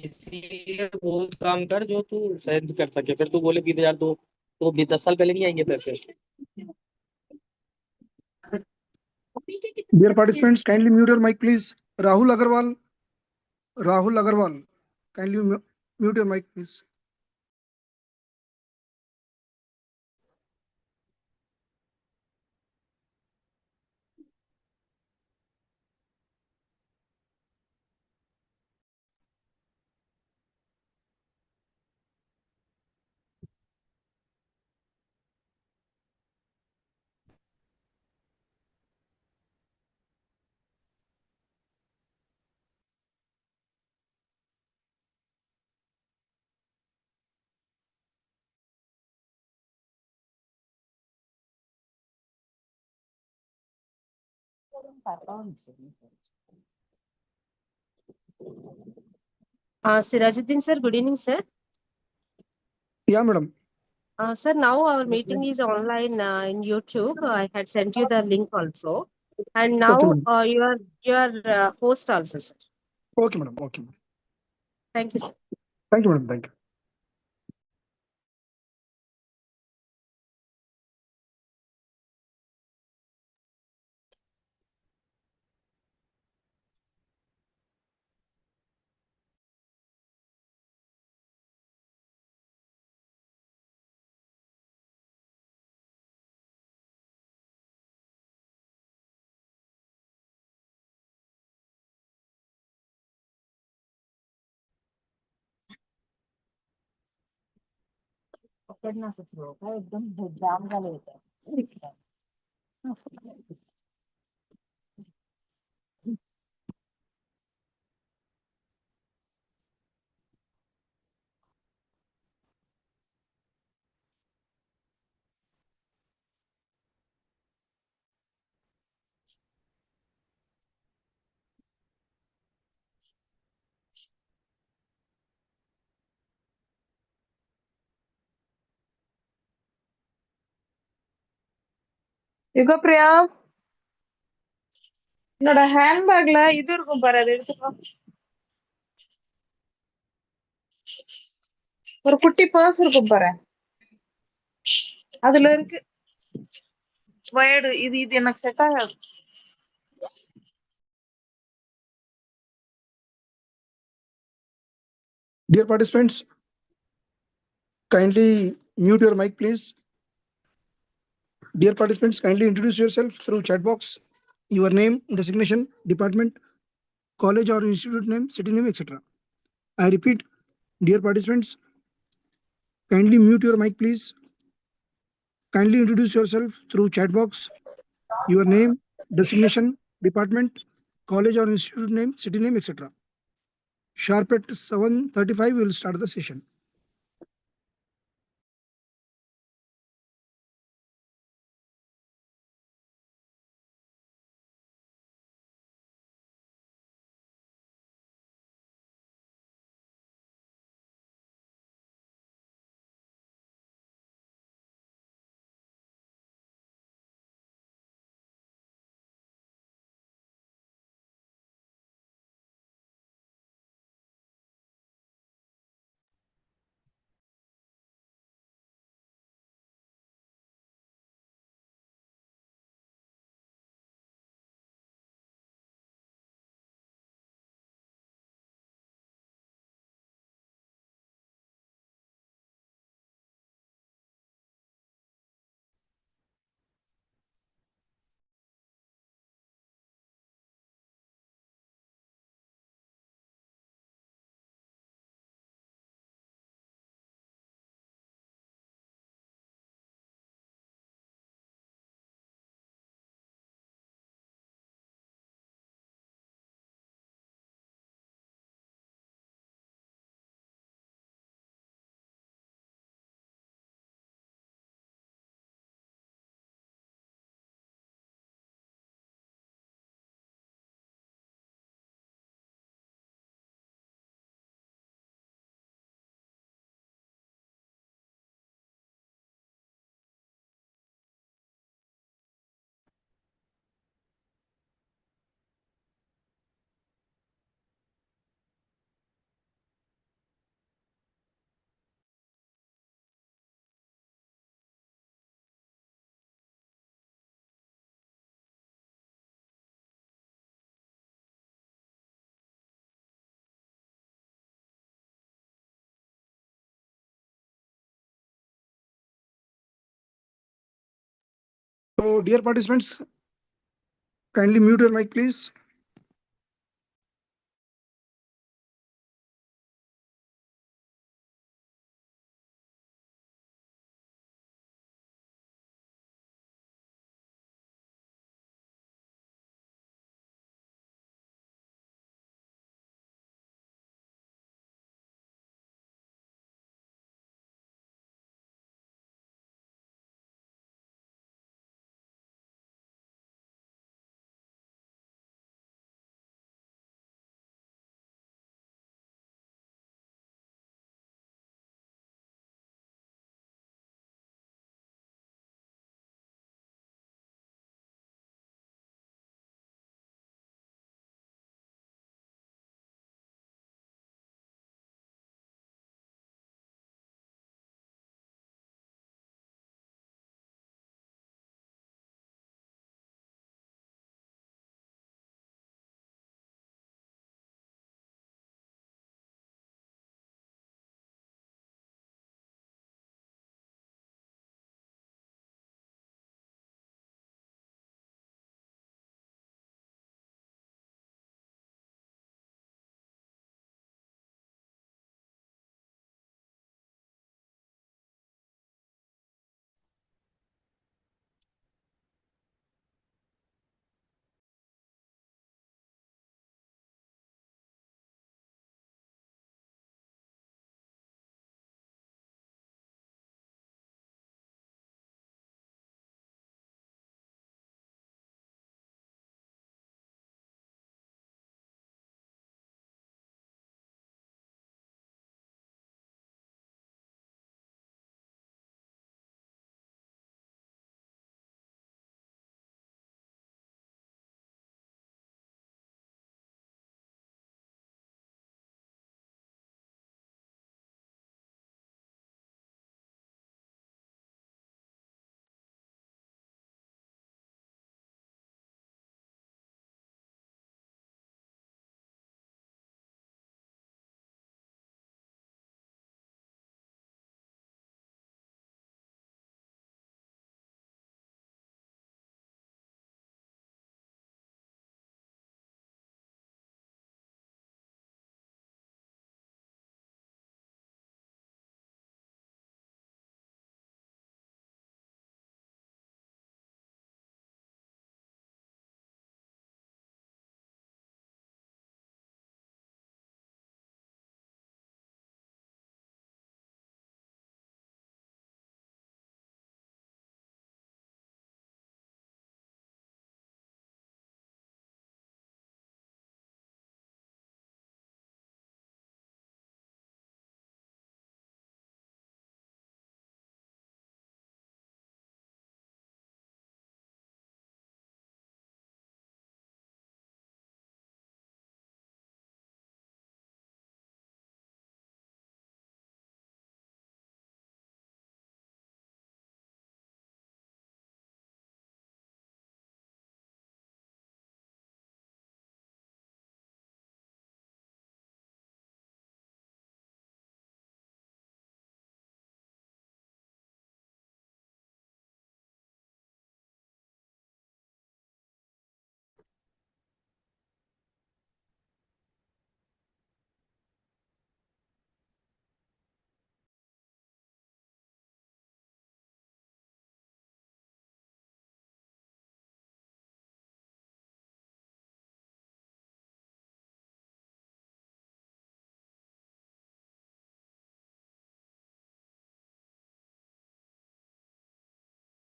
इसीलिए वो काम कर जो तू सहज कर सके, फिर तू बोले 20,000 दो तो भी 10 साल पहले नहीं आएंगे पैसे। Dear participants, kindly mute your mic, please. Rahul Agarwal, kindly mute your mic, please. Sirajuddin sir, good evening, sir. Yeah, madam. Sir, now our meeting is online in YouTube. I had sent you the link also, and now Okay, madam. you are host also, sir. Okay, madam. Okay, madam. Thank you, sir. Thank you, madam. Thank you. யுகோ Priya, என்னோட ஹேண்ட்பேக்ல இது இருக்கும் பாரு, அது எடுத்துக்கோ. ஒரு குட்டி purse இருக்கும் பாரு, அதுல இருக்கு வயர்டு. இது இது எனக்கு செட் ஆகாது. Dear participants, kindly mute your mic, please. Dear participants, kindly introduce yourself through chat box. Your name, designation, department, college or institute name, city name, etc. I repeat, dear participants, kindly mute your mic, please. Kindly introduce yourself through chat box. Your name, designation, department, college or institute name, city name, etc. Sharp at 7:35, we will start the session. So, dear participants, kindly mute your mic, please.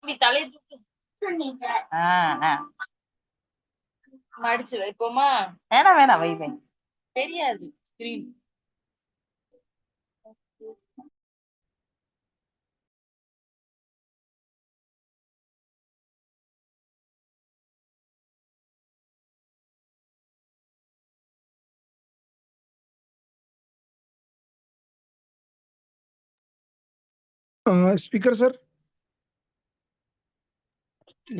இப்படி தலையை தூக்கு. மடிச்சு வைப்போமா? வேணாம் வேணாம் வை வை. தெரியாது screen. Speaker, sir.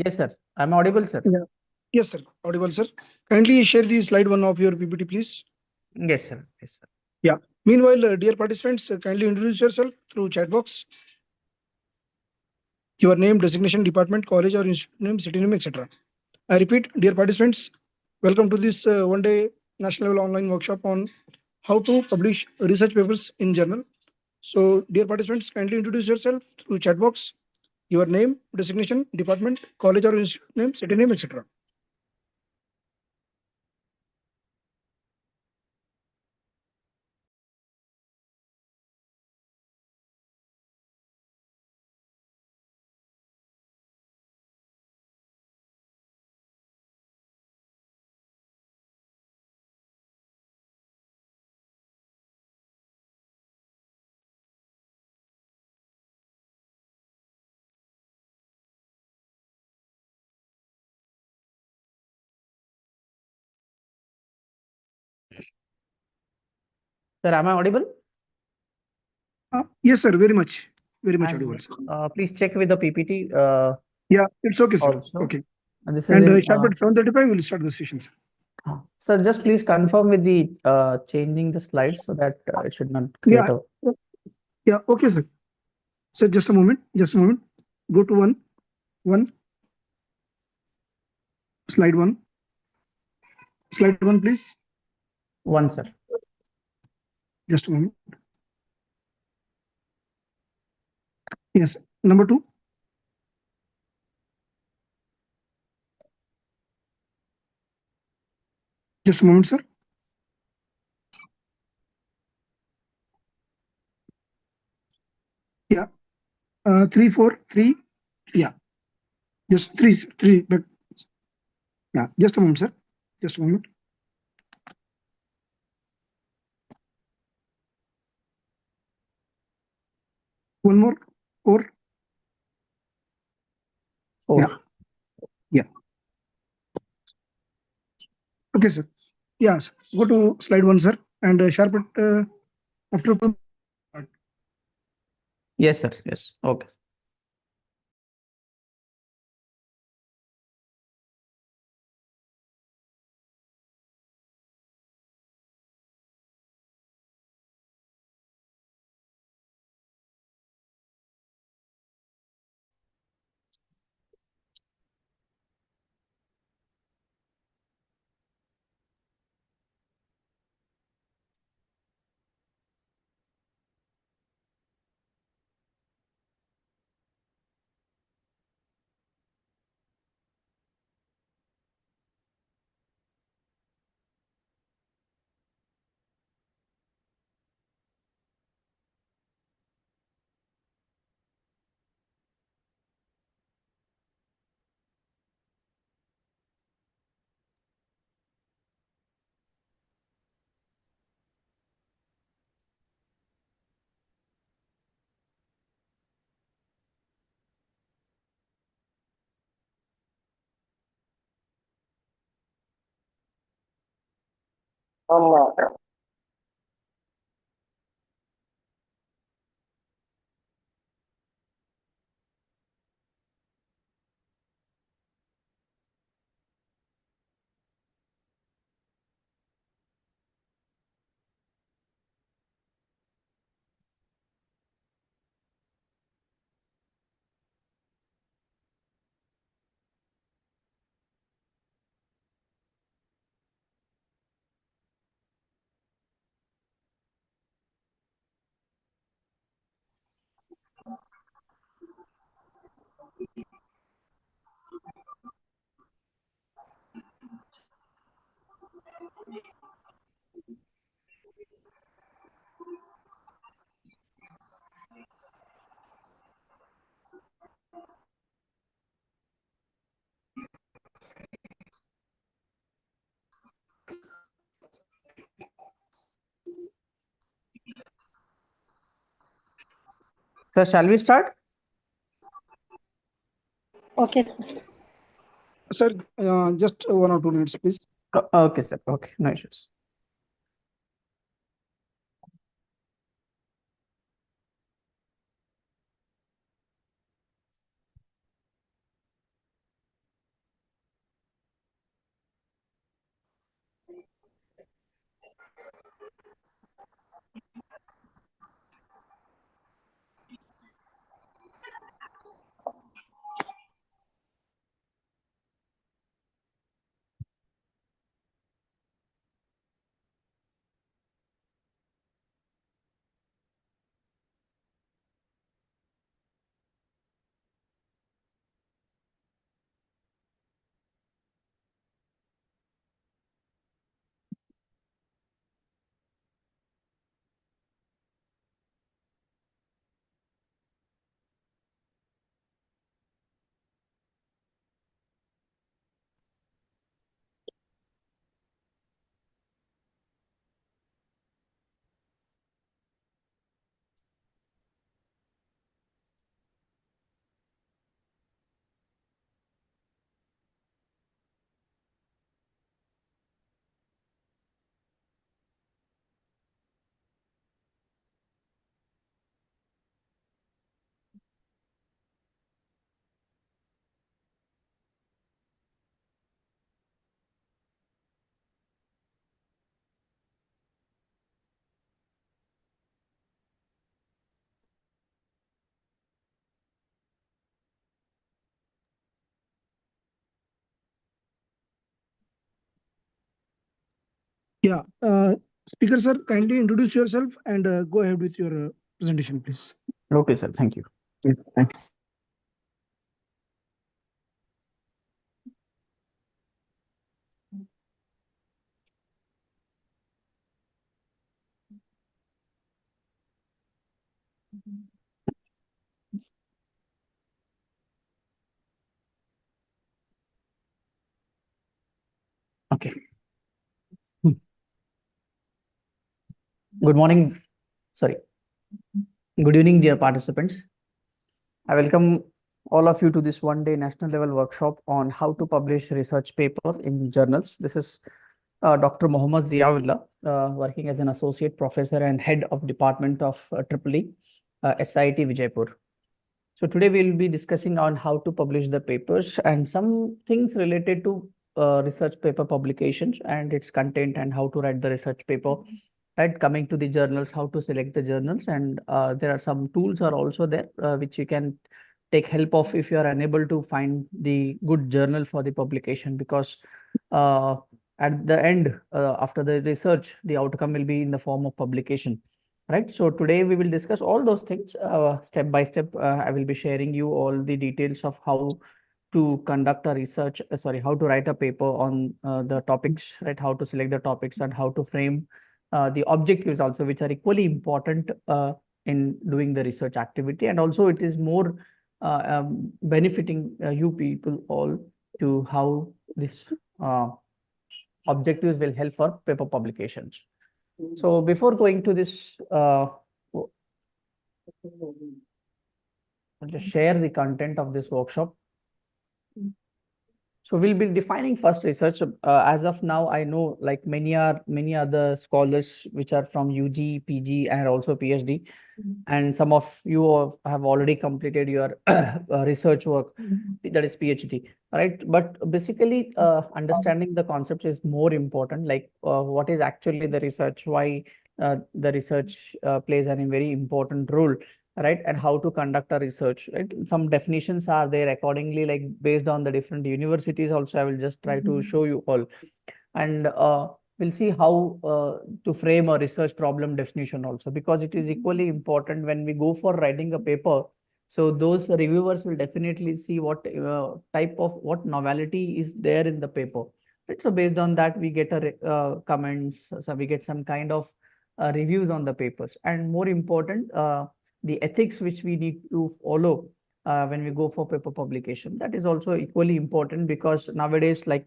Yes, sir. I'm audible, sir. Yeah. Yes, sir. Audible, sir. Kindly share the slide one of your PPT, please. Yes, sir. Yes, sir. Yeah. Meanwhile, dear participants, kindly introduce yourself through chat box. your name, designation, department, college or institute name, city name, etc. I repeat, dear participants, welcome to this one-day national level online workshop on how to publish research papers in journal. So, dear participants, kindly introduce yourself through chat box, your name, designation, department, college or institute name, city name, etc. Sir, am I audible? Yes, sir, very much audible, And sir. please check with the PPT Yeah, it's okay, sir. also. Okay. And this is And in sharp at 7:35, we'll start the session, sir. sir, just please confirm with the changing the slides so that it should not Yeah, create a yeah, okay, sir. Sir, just a moment, just a moment. Go to one, slide one, please. one, sir. Just a moment. Yes, number two. Just a moment, sir. Yeah, 3, 4, 3. Yeah, just three. But yeah, just a moment, sir. Just a moment. One more, 4. 4. Yeah, yeah. Okay, sir. Yeah, sir. Go to slide one, sir, and sharp at after. Yes, sir. Yes. Okay. Sir, shall we start? Okay, sir. Sir, just 1 or 2 minutes, please. Okay, sir. Okay. No issues. Yeah. Speaker sir, kindly introduce yourself and go ahead with your presentation, please. Okay, sir. Thank you. Yeah, thank you. Okay. Good morning. Sorry. Good evening, dear participants. I welcome all of you to this one-day national level workshop on how to publish research paper in journals. This is Dr. Mohammad Ziaullah, working as an associate professor and head of department of EEE, SIT Vijaypur. So today we'll be discussing on how to publish the papers and some things related to research paper publications and its content and how to write the research paper. Right, coming to the journals, how to select the journals, and there are some tools are also there which you can take help of if you are unable to find the good journal for the publication, because uh, at the end, after the research, the outcome will be in the form of publication. Right. So today we will discuss all those things step by step. I will be sharing you all the details of how to conduct a research, sorry, how to write a paper on the topics, right? How to select the topics and how to frame the objectives also, which are equally important in doing the research activity. And also it is more benefiting you people all to how this objectives will help for paper publications. So before going to this, I'll just share the content of this workshop. So we'll be defining first research. As of now, I know like many other scholars which are from UG, PG, and also PhD, and some of you have already completed your research work, that is PhD, right? But basically, understanding the concepts is more important. Like what is actually the research, why the research plays a very important role, right? And how to conduct a research, right? Some definitions are there accordingly, like based on the different universities also. I will just try to show you all. And we'll see how to frame a research problem definition also, because it is equally important when we go for writing a paper. So those reviewers will definitely see what type of what novelty is there in the paper. Right? So based on that, we get a comments, so we get some kind of reviews on the papers. And more important, the ethics which we need to follow when we go for paper publication. That is also equally important, because nowadays, like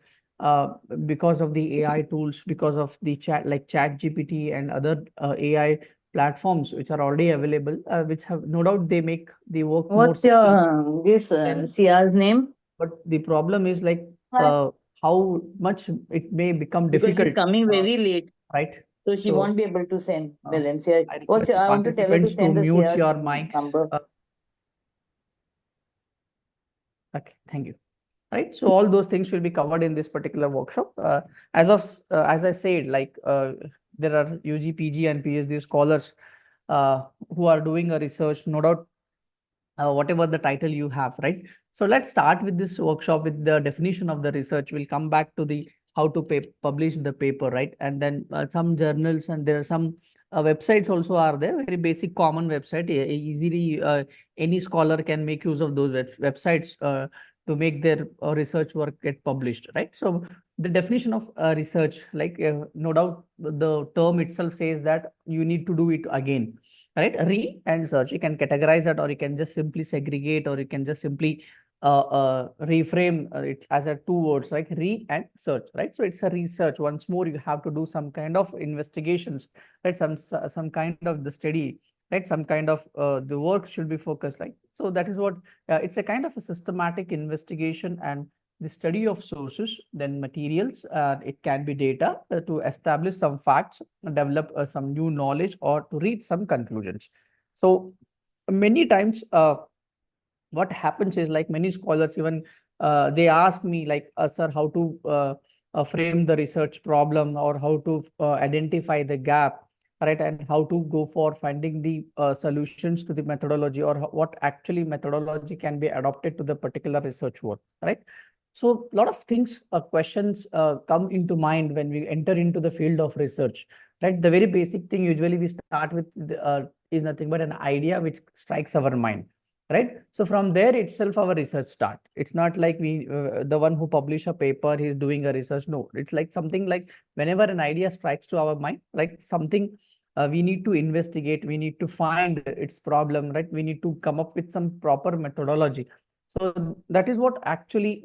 because of the AI tools, because of the chat like Chat GPT and other AI platforms which are already available, which have no doubt they make the work more What's simple. your this Then, CR's name? but the problem is like how much it may become Because she's difficult, coming very late, right? so she So won't be able to send the uh, NCR. I What's request the I want to tell her to participants to send the mute CR's your mics. number. Okay, thank you. Right, so all those things will be covered in this particular workshop. As I said, like there are UG, PG, and PhD scholars who are doing a research, no doubt, whatever the title you have, right? So let's start with this workshop with the definition of the research. We'll come back to the how to publish the paper, right? And then some journals, and there are some websites also are there, very basic common website. Easily any scholar can make use of those websites to make their research work get published, right? So the definition of research, like no doubt the term itself says that you need to do it again, right? Re and search, you can categorize that, or you can just simply segregate, or you can just simply reframe it as a two words, like re and search, right? So it's a research. Once more, you have to do some kind of investigations, right? Some kind of the study, right? Some kind of the work should be focused, like. So that is what it's a kind of a systematic investigation and the study of sources, then materials, it can be data to establish some facts, develop some new knowledge, or to reach some conclusions. So many times what happens is, like many scholars even they ask me like, sir, how to frame the research problem, or how to identify the gap, right? And how to go for finding the solutions to the methodology, or what actually methodology can be adopted to the particular research work, right? So a lot of things, questions come into mind when we enter into the field of research, right? The very basic thing usually we start with is nothing but an idea which strikes our mind, right? So from there itself our research start. It's not like the one who publish a paper, he's doing a research. No, it's like something like whenever an idea strikes to our mind, like something we need to investigate, we need to find its problem, right? We need to come up with some proper methodology. So that is what actually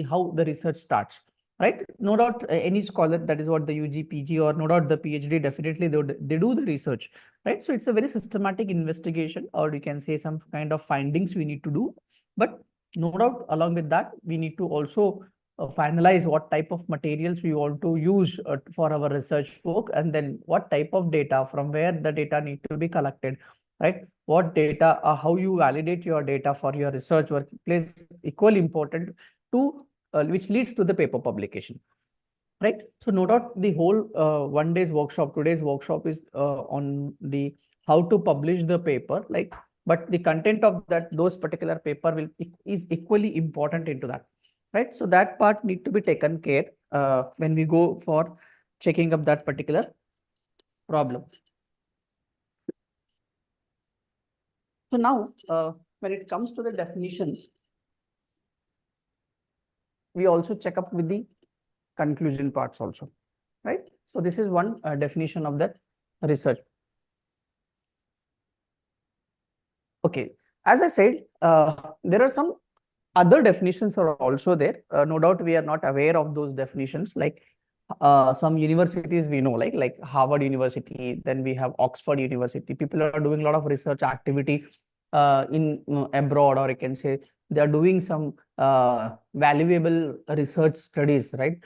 how the research starts, right? No doubt any scholar, that is what the UG, PG, or no doubt the PhD, definitely they do the research, right? So it's a very systematic investigation, or you can say some kind of findings we need to do. But no doubt along with that, we need to also finalize what type of materials we want to use for our research work, and then what type of data, from where the data need to be collected, right? What data, how you validate your data for your research work plays equally important to which leads to the paper publication, right? So no doubt the whole one day's workshop, today's workshop is on the how to publish the paper, like, but the content of those particular paper is equally important into that, right? So that part need to be taken care when we go for checking up that particular problem. So now, when it comes to the definitions, we also check up with the conclusion parts also, right? So this is one definition of that research. Okay, as I said, there are some other definitions are also there. No doubt we are not aware of those definitions. Like some universities we know, like Harvard University, then we have Oxford University. People are doing a lot of research activity in abroad, or I can say they are doing some valuable research studies, right?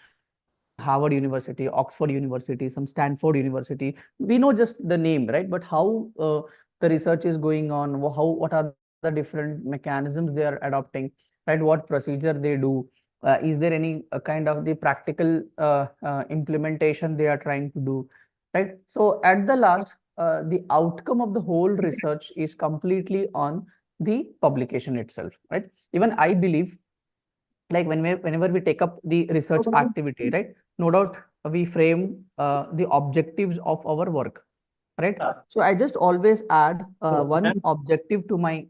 Harvard University, Oxford University, some Stanford University. We know just the name, right? But how the research is going on, what are the different mechanisms they are adopting, right? What procedure they do? Is there any kind of the practical implementation they are trying to do, right? So at the last, the outcome of the whole research is completely on the publication itself, right? Even I believe, like whenever we take up the research activity, right? No doubt we frame the objectives of our work, right? So I just always add one objective to my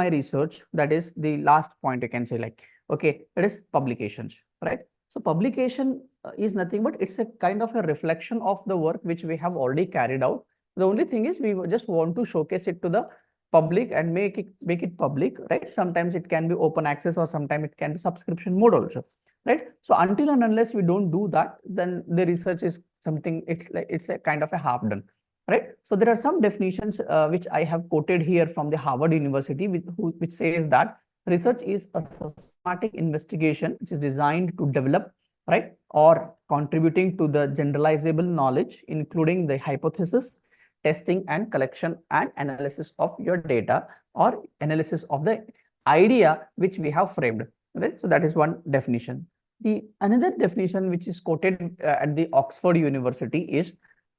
research. That is the last point, you can say, like, okay, that is publications, right? So publication is nothing but it's a kind of a reflection of the work which we have already carried out. The only thing is we just want to showcase it to the public and make it public, right? Sometimes it can be open access, or sometimes it can be subscription mode also, right? So until and unless we don't do that, then the research is something, it's a kind of a half done, right? So there are some definitions which I have quoted here from the Harvard University, which says that research is a systematic investigation which is designed to develop, right, or contributing to the generalizable knowledge, including the hypothesis, testing and collection and analysis of your data, or analysis of the idea which we have framed, right? So that is one definition. The another definition which is quoted at the Oxford University is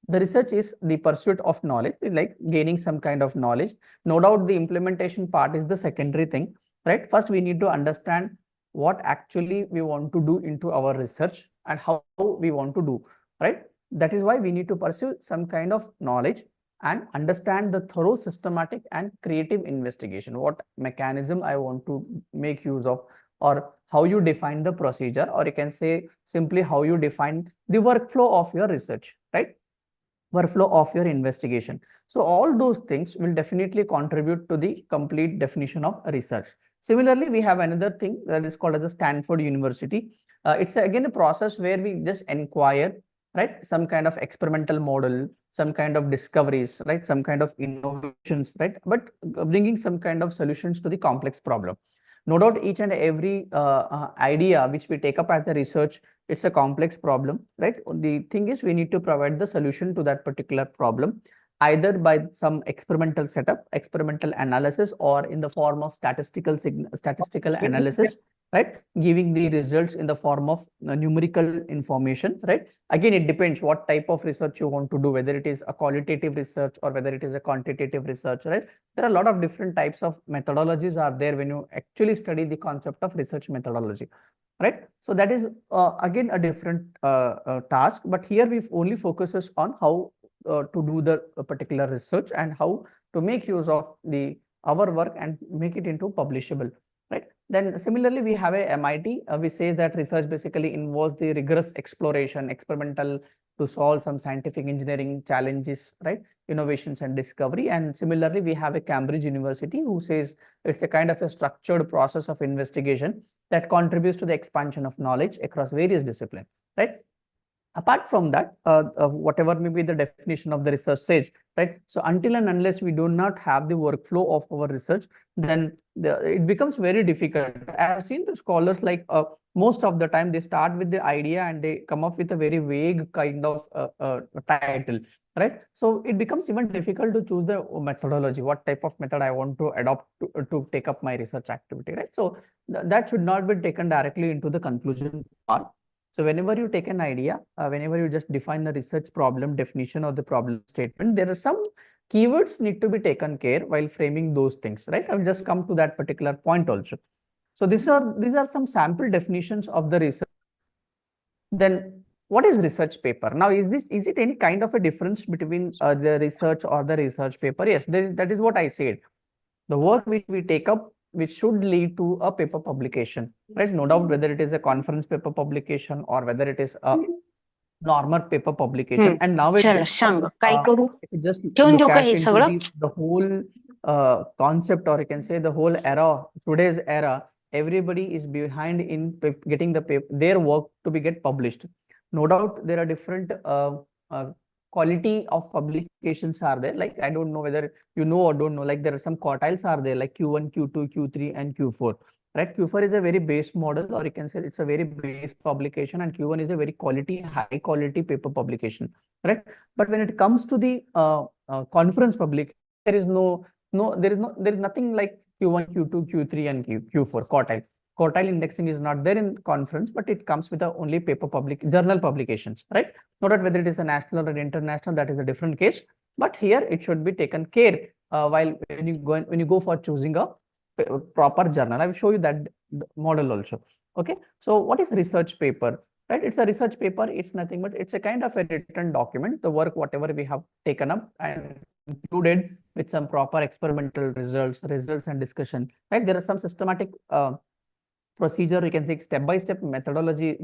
the research is the pursuit of knowledge, like gaining some kind of knowledge. No doubt the implementation part is the secondary thing, right? First, we need to understand what actually we want to do into our research and how we want to do, right? That is why we need to pursue some kind of knowledge and understand the thorough, systematic and creative investigation. What mechanism I want to make use of, or how you define the procedure, or you can say simply how you define the workflow of your research, right? Workflow of your investigation. So all those things will definitely contribute to the complete definition of research. Similarly, we have another thing that is called as a Stanford University. It's again a process where we just inquire, right? Some kind of experimental model, some kind of discoveries, right? Some kind of innovations, right? But bringing some kind of solutions to the complex problem. No doubt each and every idea which we take up as a research, it's a complex problem, right? The thing is we need to provide the solution to that particular problem, either by some experimental setup, experimental analysis, or in the form of statistical analysis, right? Giving the results in the form of numerical information, right? Again, it depends what type of research you want to do, whether it is a qualitative research or whether it is a quantitative research, right? There are a lot of different types of methodologies are there when you actually study the concept of research methodology, right? So that is again a different task, but here we only focuses on how to do the particular research and how to make use of the our work and make it into publishable, right? Then similarly, we have a MIT, we say that research basically involves the rigorous exploration, experimental to solve some scientific engineering challenges, right? Innovations and discovery. And similarly, we have a Cambridge University who says it's a kind of a structured process of investigation that contributes to the expansion of knowledge across various disciplines, right? Apart from that, whatever may be the definition of the research says, right? So until and unless we do not have the workflow of our research, then it becomes very difficult. I have seen the scholars like most of the time they start with the idea and they come up with a very vague kind of title, right? So it becomes even difficult to choose the methodology, what type of method I want to adopt to take up my research activity, right? So that should not be taken directly into the conclusion part. So whenever you take an idea, whenever you just define the research problem definition or the problem statement, there are some keywords need to be taken care while framing those things, right? I'll just come to that particular point also. So these are some sample definitions of the research. Then what is research paper? Now, is it any kind of a difference between the research or the research paper? Yes, that is what I said. The work which we take up, which should lead to a paper publication, right? No doubt whether it is a conference paper publication or whether it is a normal paper publication. And चल nowadays, सांग काय करू if you just ठेवून look देऊ का at hey into सगळं the whole concept, or you can say the whole era, today's era, everybody is behind in getting their work to be get published. No doubt there are different quality of publications are there. Like, I don't know whether you know or don't know, like there are some quartiles are there, like Q1, Q2, Q3, and Q4. Right, Q4 is a very base model, or you can say it's a very base publication, and Q1 is a very high quality paper publication, right? But when it comes to the conference public, there is nothing like Q1, Q2, Q3, and Q4 quartile. Quartile indexing is not there in conference, but it comes with only paper journal publications, right? Not that whether it is a national or international, that is a different case. But here it should be taken care while when you go for choosing a proper journal. I will show you that model also. Okay, so what is research paper? Right, it's a research paper. It's nothing but it's a kind of a written document, the work whatever we have taken up and included with some proper experimental results and discussion. Right, there are some systematic procedure, you can say step-by-step methodology,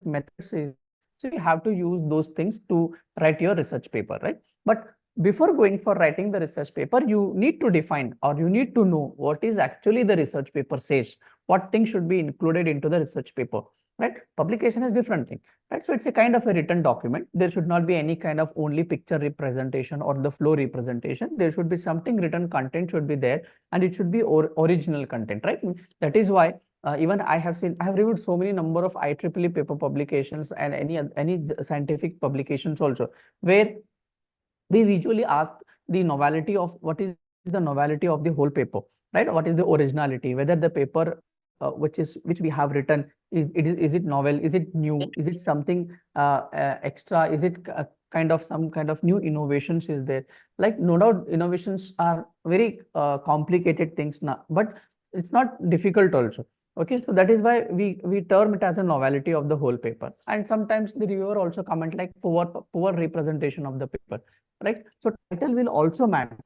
methods. So you have to use those things to write your research paper, right? But before going for writing the research paper, you need to define, or you need to know what is actually the research paper says, what things should be included into the research paper, right? Publication is different thing, right? So it's a kind of a written document. There should not be any kind of only picture representation or the flow representation. There should be something written content should be there, and it should be original content, right? That is why even I have reviewed so many number of IEEE paper publications and any scientific publications also, where we usually ask the novelty of what is the novelty of the whole paper, right? What is the originality? Whether the paper which we have written is it novel? Is it new? Is it something extra? Is it some kind of new innovations is there? Like, no doubt innovations are very complicated things now, but it's not difficult also. Okay, so that is why we term it as a novelty of the whole paper. And sometimes the reviewer also comment like poor representation of the paper, right? So title will also matter,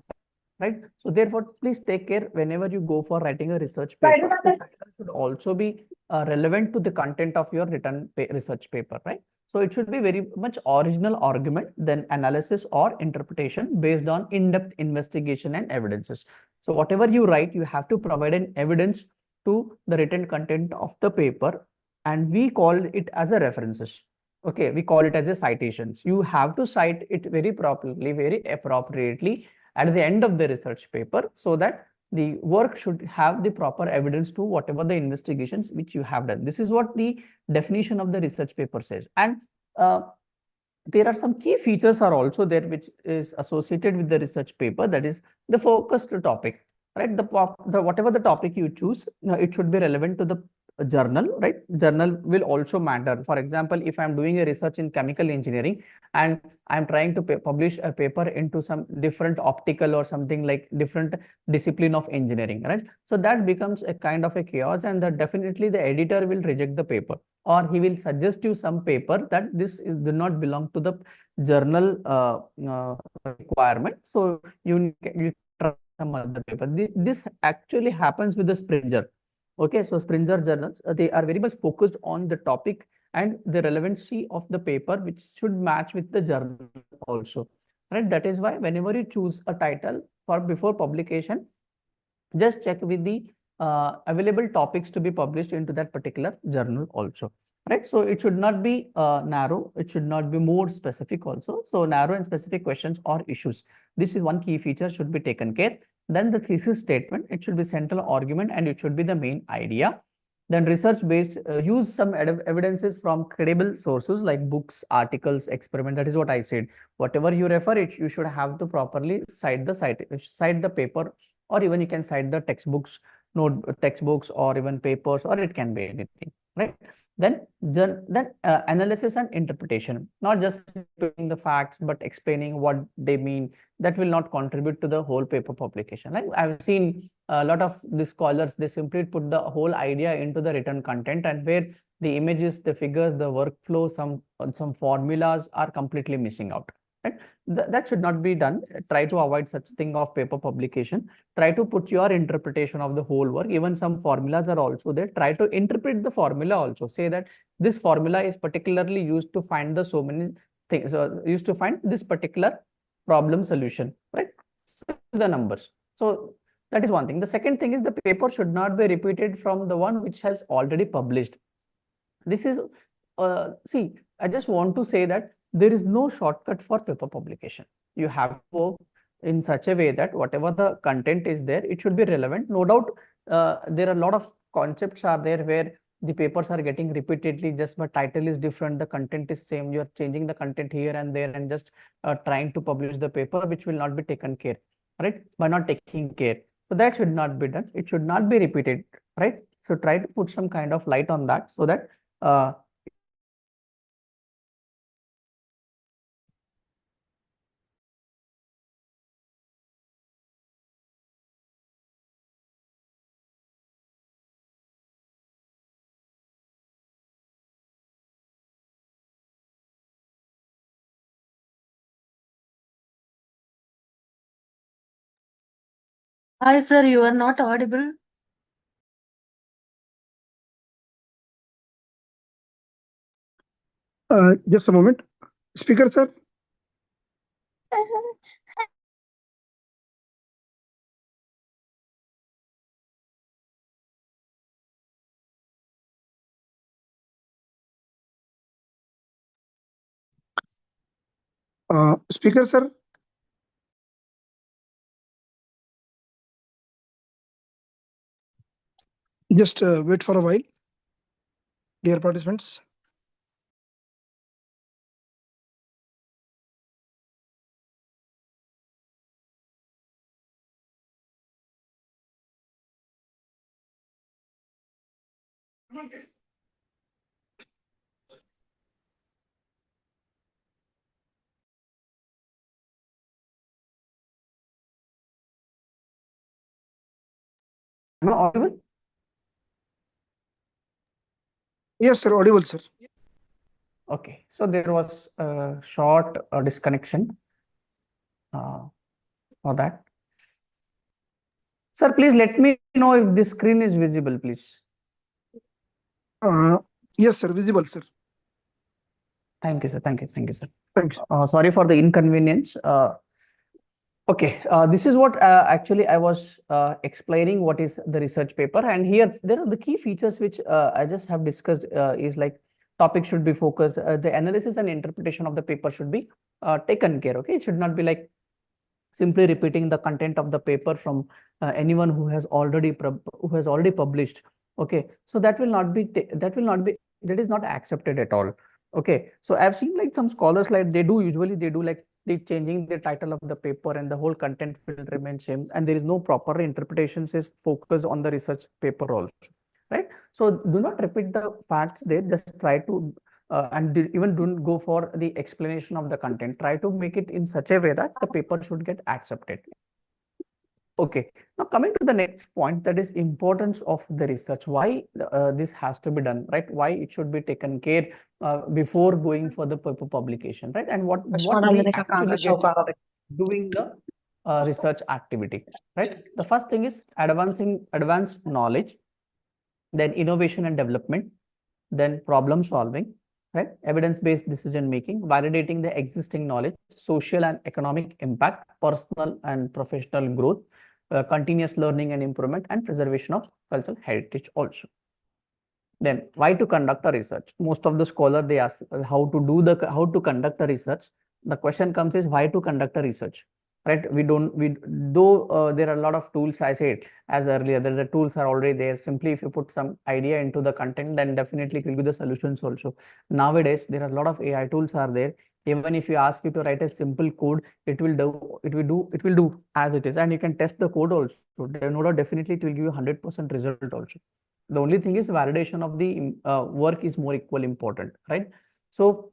right? So therefore, please take care whenever you go for writing a research paper. The title should also be relevant to the content of your written research paper, right? So it should be very much original argument, then analysis or interpretation based on in-depth investigation and evidences. So whatever you write, you have to provide an evidence to the written content of the paper, and we call it as a references. Okay, we call it as a citations. You have to cite it very properly, very appropriately at the end of the research paper, so that the work should have the proper evidence to whatever the investigations which you have done. This is what the definition of the research paper says. And there are some key features are also there which is associated with the research paper, that is the focused topic, right? Whatever the topic you choose, it should be relevant to the journal, right? Journal will also matter. For example, if I'm doing a research in chemical engineering and I'm trying to publish a paper into some different optical or something like different discipline of engineering, right? So that becomes a kind of a chaos, and that definitely the editor will reject the paper, or he will suggest you some paper that this is do not belong to the journal requirement. So you try some other paper. This actually happens with the Springer. Okay, so Springer journals, they are very much focused on the topic and the relevancy of the paper, which should match with the journal also, right? That is why whenever you choose a title for before publication, just check with the available topics to be published into that particular journal also, right? So it should not be narrow, it should not be more specific also. So narrow and specific questions or issues, this is one key feature should be taken care. Then the thesis statement, it should be central argument and it should be the main idea. Then research based, use some evidences from credible sources like books, articles, experiment. That is what I said. Whatever you refer, you should have to properly cite the paper, or even you can cite the textbooks or even papers, or it can be anything, right? Then analysis and interpretation, not just repeating the facts but explaining what they mean. That will not contribute to the whole paper publication. Like I've seen a lot of the scholars, they simply put the whole idea into the written content, and where the images, the figures, the workflow, some formulas are completely missing out, right? That should not be done. Try to avoid such thing of paper publication. Try to put your interpretation of the whole work. Even some formulas are also there. Try to interpret the formula also. Say that this formula is particularly used to find the so many things, used to find this particular problem solution, right? So the numbers. So that is one thing. The second thing is the paper should not be repeated from the one which has already published. This is, see, I just want to say that there is no shortcut for paper publication. You have to work in such a way that whatever the content is there, it should be relevant. No doubt, there are a lot of concepts are there where the papers are getting repeatedly, just but title is different, the content is same. You are changing the content here and there and just trying to publish the paper, which will not be taken care, right? By not taking care. So that should not be done. It should not be repeated, right? So try to put some kind of light on that so that Hi, sir, you are not audible. Just a moment. Speaker, sir. Speaker, sir. Just wait for a while, dear participants. am I audible? Yes, sir. Audible, sir. Okay, so there was a short disconnection for that. Sir, please let me know if this screen is visible, please. Yes, sir. Visible, sir. Thank you, sir. Thank you. Thank you, sir. Thank you. Sorry for the inconvenience. Okay, this is what actually I was explaining what is the research paper, and here there are the key features which I just have discussed is like topic should be focused, the analysis and interpretation of the paper should be taken care. Okay, it should not be like simply repeating the content of the paper from anyone who has already published. Okay, so that is not accepted at all. Okay, so I've seen like some scholars like they do like they changing the title of the paper and the whole content will remain same, and there is no proper interpretation says focus on the research paper also. right? So do not repeat the facts there, just try to even don't go for the explanation of the content. Try to make it in such a way that the paper should get accepted. Okay, now coming to the next point, that is importance of the research. Why this has to be done, right? Why it should be taken care before going for the paper publication, right? And what we actually get doing the research activity, right? The first thing is advanced knowledge, then innovation and development, then problem solving, right? Evidence-based decision making, validating the existing knowledge, social and economic impact, personal and professional growth, continuous learning and improvement, and preservation of cultural heritage also. Then why to conduct a research? Most of the scholar, they ask how to conduct a research. The question comes is why to conduct a research, right? Though there are a lot of tools, I said as earlier, that the tools are already there. Simply if you put some idea into the content, then definitely it will give the solutions also. Nowadays there are a lot of AI tools are there. Even if you ask you to write a simple code, it will do as it is, and you can test the code also. No doubt, definitely it will give you 100% result also. The only thing is validation of the work is more equal important, right? So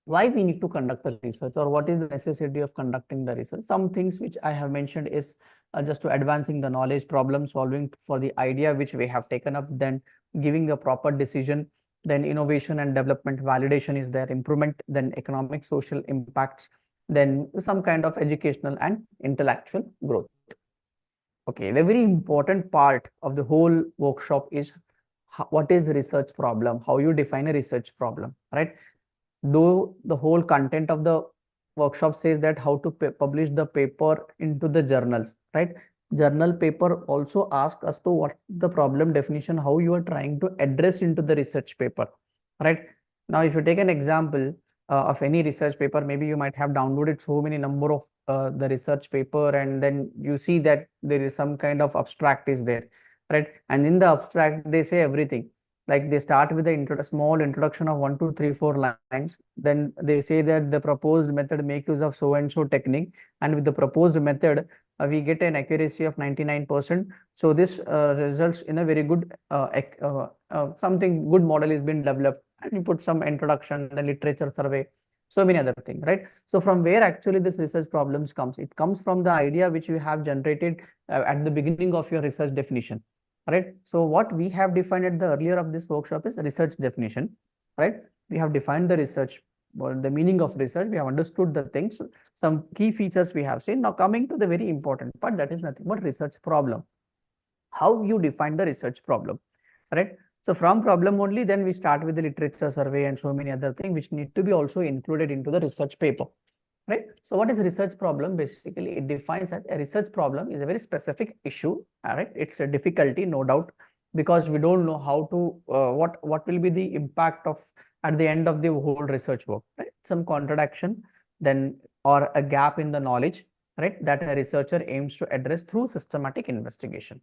why we need to conduct the research, or what is the necessity of conducting the research? Some things which I have mentioned is just to advancing the knowledge, problem solving for the idea which we have taken up, then giving the proper decision, then innovation and development, validation is there, improvement, then economic, social impacts, then some kind of educational and intellectual growth. Okay, the very important part of the whole workshop is what is the research problem, how you define a research problem, right? Though the whole content of the workshop says that how to publish the paper into the journals, right? Journal paper also asks us to what the problem definition, how you are trying to address into the research paper, right? Now, if you take an example of any research paper, maybe you might have downloaded so many number of the research paper, and then you see that there is some kind of abstract is there, right? And in the abstract, they say everything. Like they start with a small introduction of 1, 2, 3, 4 lines. Then they say that the proposed method make use of so and so technique, and with the proposed method, we get an accuracy of 99%. So this results in a very good something good model is being developed, and you put some introduction, the literature survey, so many other things, right? So from where actually this research problems comes? It comes from the idea which you have generated at the beginning of your research definition, right? So what we have defined at the earlier of this workshop is research definition, right? We have defined the research, or the meaning of research. We have understood the things, some key features we have seen. Now coming to the very important part, that is nothing but research problem. How you define the research problem, right? So from problem only, then we start with the literature survey and so many other things which need to be also included into the research paper, right? So what is a research problem? Basically, it defines that a research problem is a very specific issue, all right? It's a difficulty, no doubt, because we don't know how to, what will be the impact of at the end of the whole research work, right? Some contradiction, then, or a gap in the knowledge, right? That a researcher aims to address through systematic investigation,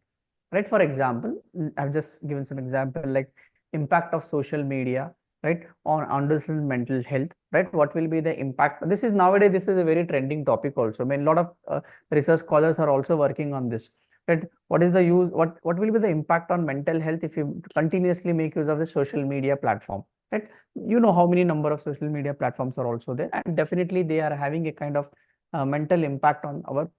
right? For example, I've just given some example like impact of social media, right, on understand mental health, right? What will be the impact? This is nowadays, this is a very trending topic also. I mean, a lot of research scholars are also working on this, right? What is the use, what will be the impact on mental health if you continuously make use of the social media platform, right? You know how many number of social media platforms are also there, and definitely they are having a kind of mental impact on our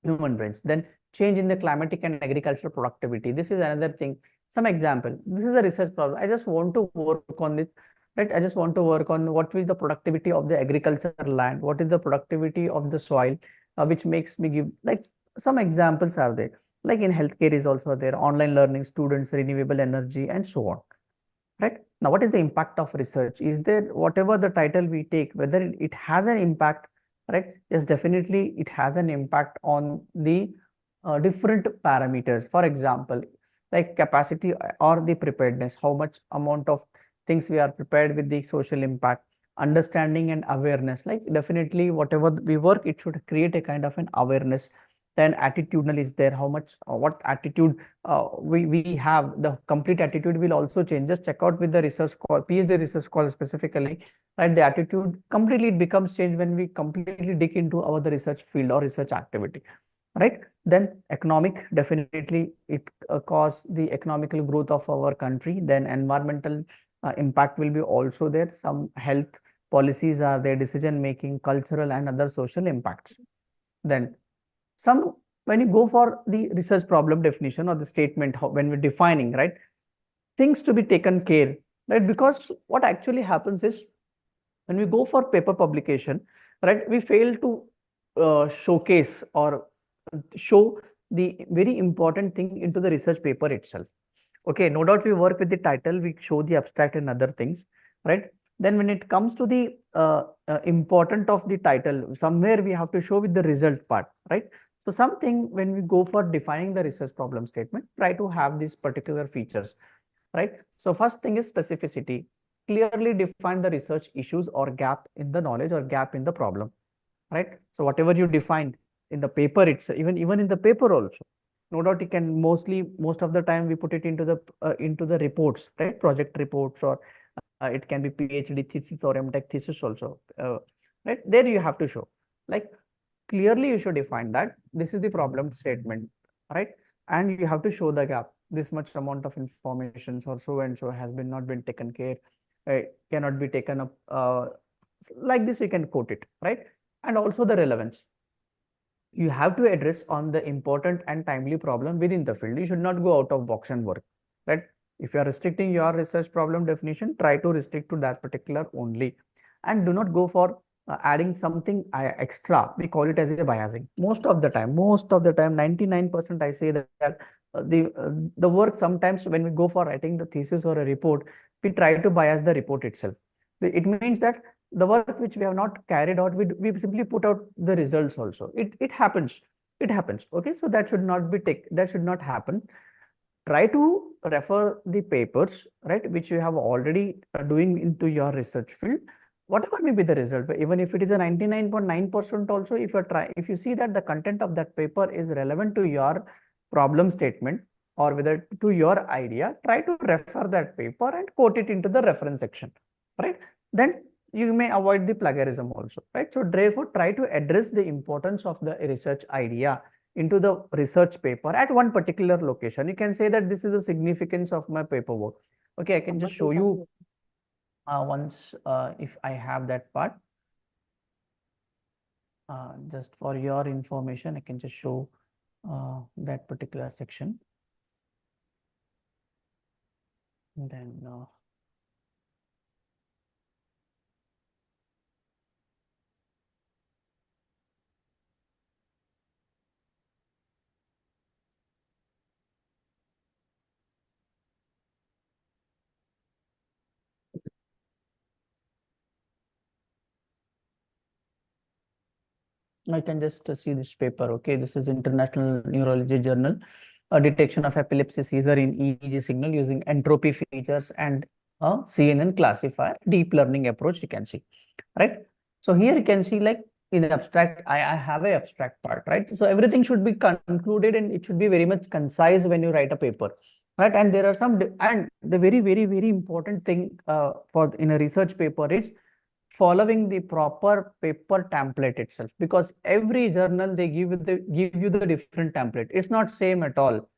human brains. Then change in the climatic and agricultural productivity. This is another thing. Some example. This is a research problem. I just want to work on it, right? I just want to work on what is the productivity of the agricultural land, what is the productivity of the soil, which makes me give like some examples are there. Like in healthcare is also there, online learning, students, renewable energy, and so on. Right? Now, what is the impact of research? Is there whatever the title we take, whether it has an impact, right? Yes, definitely it has an impact on the different parameters. For example, like capacity or the preparedness, how much amount of things we are prepared with the social impact, understanding and awareness. Like definitely whatever we work, it should create a kind of an awareness. Then attitudinal is there, how much, what attitude we have, the complete attitude will also change. Just check out with the research call, PhD research call specifically, right? The attitude completely becomes changed when we completely dig into the research field or research activity, right? Then economic, definitely it cause the economical growth of our country. Then environmental impact will be also there. Some health policies are there, decision making, cultural and other social impacts. Then some, when you go for the research problem definition or the statement, when we're defining, right, things to be taken care, right? Because what actually happens is when we go for paper publication, right, we fail to showcase or show the very important thing into the research paper itself. Okay, no doubt we work with the title, we show the abstract and other things, right? Then when it comes to the important of the title, somewhere we have to show with the result part, right? So something when we go for defining the research problem statement, try to have these particular features, right? So first thing is specificity. Clearly define the research issues or gap in the knowledge or gap in the problem, right? So whatever you defined in the paper, it's even in the paper also, no doubt you can most of the time we put it into the reports, right? Project reports, or it can be PhD thesis or MTech thesis also, right? There you have to show, like, clearly you should define that this is the problem statement, right? And you have to show the gap. This much amount of information or so and so has been not been taken care, cannot be taken up. Like this, you can quote it, right? And also the relevance. You have to address on the important and timely problem within the field. You should not go out of box and work, right? If you are restricting your research problem definition, try to restrict to that particular only, and do not go for adding something extra. We call it as a biasing. Most of the time, 99% I say that the work, sometimes when we go for writing the thesis or a report, we try to bias the report itself. It means that the work which we have not carried out, we simply put out the results also. It happens. It happens. Okay, so that should not be that should not happen. Try to refer the papers, right, which you have already doing into your research field, whatever may be the result. But even if it is a 99.9% also, if you see that the content of that paper is relevant to your problem statement or whether to your idea, try to refer that paper and quote it into the reference section, right? Then you may avoid the plagiarism also, right? So therefore, try to address the importance of the research idea into the research paper at one particular location. You can say that this is the significance of my paperwork. Okay, I can just show you once if I have that part. Just for your information, I can just show that particular section. And then I can just see this paper. Okay, this is International Neurology Journal. Detection of epilepsy seizure in EEG signal using entropy features and CNN classifier, deep learning approach, you can see, right? So here you can see, like, in the abstract, I have a abstract part, right? So everything should be concluded and it should be very much concise when you write a paper, right? And there are some, and the very important thing for in a research paper is following the proper paper template itself, because every journal they give you the different template. It's not same at all.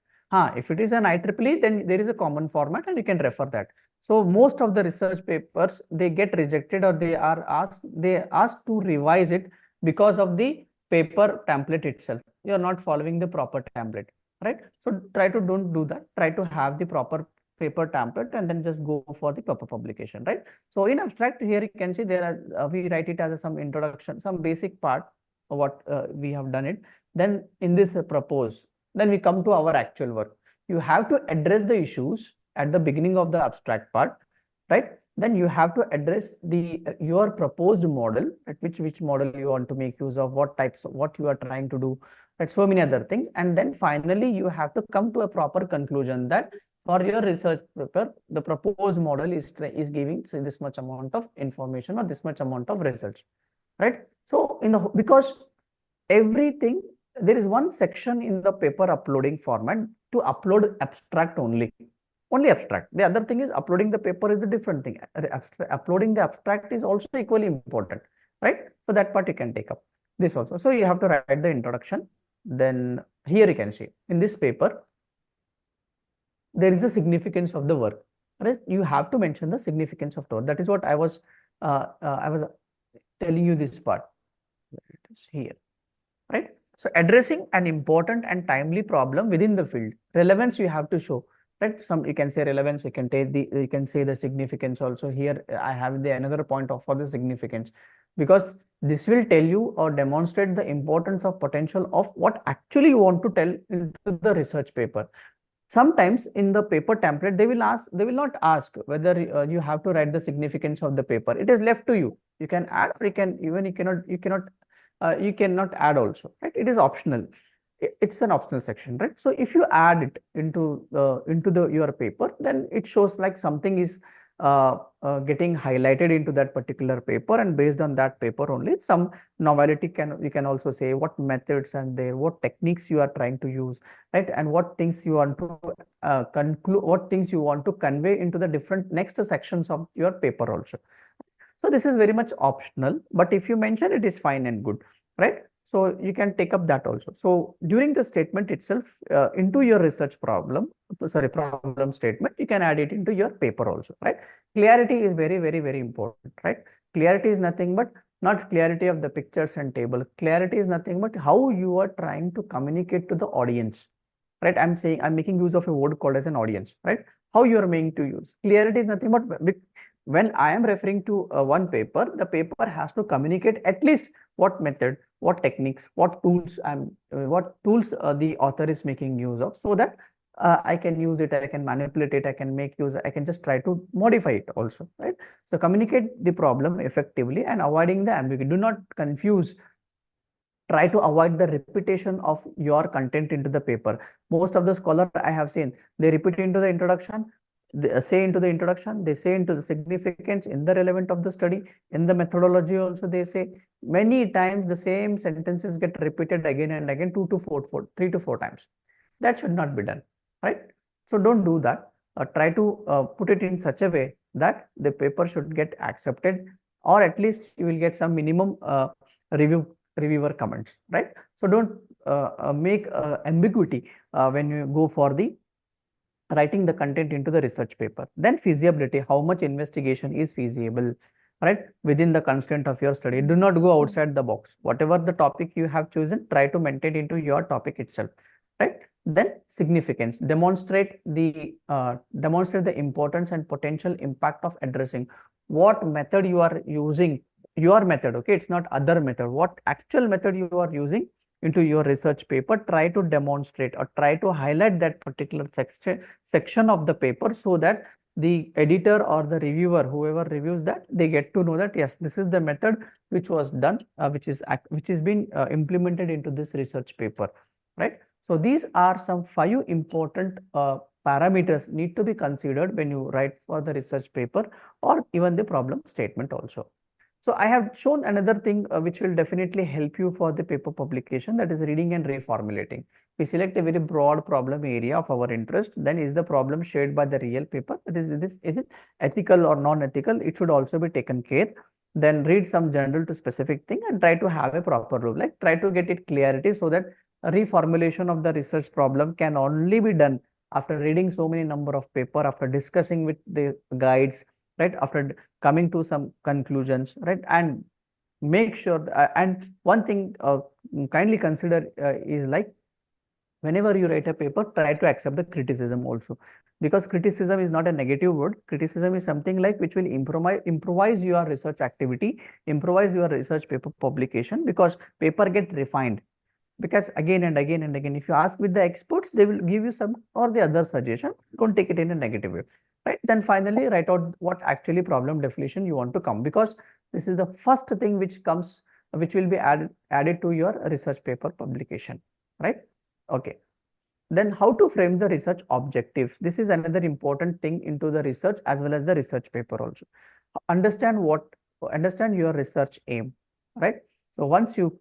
If it is an IEEE, then there is a common format and you can refer that. So most of the research papers, they get rejected or they asked to revise it because of the paper template itself. You are not following the proper template, right? So try to don't do that. Try to have the proper paper template and then just go for the paper publication, right? So in abstract, here you can see there are we write it as some introduction, some basic part of what we have done it. Then in this propose, then we come to our actual work. You have to address the issues at the beginning of the abstract part, right? Then you have to address the your proposed model, at which model you want to make use of, what types of what you are trying to do, right? So many other things. And then finally, you have to come to a proper conclusion that for your research paper, the proposed model is giving, say, this much amount of information or this much amount of results, right? So because everything, there is one section in the paper uploading format to upload abstract only abstract. The other thing is uploading the paper is the different thing. Uploading the abstract is also equally important, right? So that part you can take up this also. So you have to write the introduction, Then here you can see in this paper, there is a significance of the work, right? You have to mention the significance of the work. That is what I was telling you this part. It is here, right? So addressing an important and timely problem within the field. Relevance you have to show, right? Some you can say relevance, you can say the significance also. Here I have the another point of for the significance, because this will tell you or demonstrate the importance of potential of what actually you want to tell into the research paper. Sometimes in the paper template, they will not ask whether you have to write the significance of the paper. It is left to you. You can add, or you cannot add also, right? It is optional. It's an optional section, right? So if you add it into your paper, then it shows like something is getting highlighted into that particular paper, and based on that paper only, some novelty you can also say what methods and there, what techniques you are trying to use, right? And what things you want to conclude, what things you want to convey into the different next sections of your paper also. So this is very much optional, but if you mention it is fine and good, right? So you can take up that also. So during the statement itself, into your research problem statement, you can add it into your paper also, right? Clarity is very, very, very important, right? Clarity is nothing but not clarity of the pictures and table. Clarity is nothing but how you are trying to communicate to the audience, right? I'm making use of a word called as an audience, right? How you are making to use. Clarity is nothing but when I am referring to one paper, the paper has to communicate at least what method, what techniques, what tools the author is making use of, so that I can use it, I can manipulate it, I can just try to modify it also, right? So communicate the problem effectively and avoiding the ambiguity. Do not confuse. Try to avoid the repetition of your content into the paper. Most of the scholars I have seen, they repeat into the introduction, they say into the introduction, they say into the significance in the relevant of the study, in the methodology also they say. Many times the same sentences get repeated again and again, 3 to 4 times. That should not be done, right? So don't do that. Try to put it in such a way that the paper should get accepted, or at least you will get some minimum reviewer comments, right? So don't make ambiguity when you go for the writing the content into the research paper. Then feasibility, how much investigation is feasible, right? Within the constraint of your study. Do not go outside the box. Whatever the topic you have chosen, try to maintain into your topic itself, right? Then significance, demonstrate the importance and potential impact of addressing what method you are using, your method, okay? It's not other method. What actual method you are using into your research paper, try to demonstrate or try to highlight that particular section of the paper, so that the editor or the reviewer, whoever reviews that, they get to know that yes, this is the method which was done, which is been implemented into this research paper, right? So these are some 5 important parameters need to be considered when you write for the research paper or even the problem statement also. So I have shown another thing which will definitely help you for the paper publication, that is reading and reformulating. We select a very broad problem area of our interest. Then is the problem shared by the real paper? Is it ethical or non-ethical? It should also be taken care. Then read some general to specific thing and try to have a proper rule. Like try to get it clarity, so that a reformulation of the research problem can only be done after reading so many number of paper, after discussing with the guides, right? After coming to some conclusions, right? And make sure and one thing kindly consider is like, whenever you write a paper, try to accept the criticism also, because criticism is not a negative word. Criticism is something like which will improvise your research activity, improvise your research paper publication, because paper get refined. Because again and again and again, if you ask with the experts, they will give you some or the other suggestion. Don't take it in a negative way, right? Then finally, write out what actually problem definition you want to come, because this is the first thing which will be added to your research paper publication, right? Okay. Then how to frame the research objectives. This is another important thing into the research as well as the research paper also. Understand your research aim, right? So once you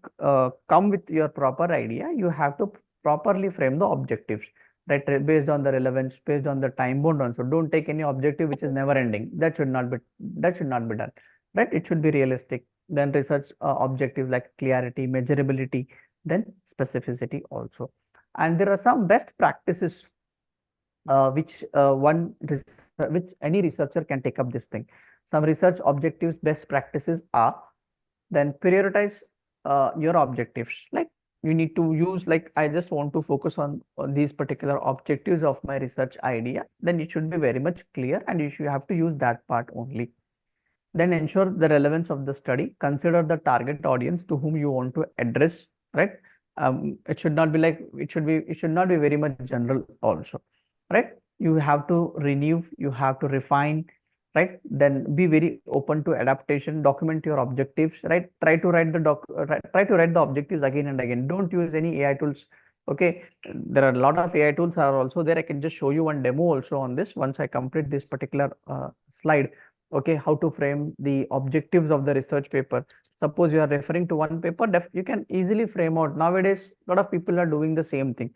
come with your proper idea, you have to properly frame the objectives, right? Based on the relevance, based on the time bound also. Don't take any objective which is never ending. That should not be done, right? It should be realistic. Then research objectives like clarity, measurability, then specificity also. And there are some best practices which which any researcher can take up this thing. Some research objectives, best practices are, then prioritize your objectives. Like you need to use, like I just want to focus on these particular objectives of my research idea, then it should be very much clear and you should have to use that part only. Then ensure the relevance of the study, consider the target audience to whom you want to address, right? It should not be like, it should not be very much general also, right? You have to renew, you have to refine, right? Then be very open to adaptation, document your objectives, right? Try to write the objectives again and again. Don't use any AI tools. Okay, there are a lot of AI tools are also there. I can just show you one demo also on this once I complete this particular slide. Okay, how to frame the objectives of the research paper. Suppose you are referring to one paper, you can easily frame out. Nowadays, a lot of people are doing the same thing.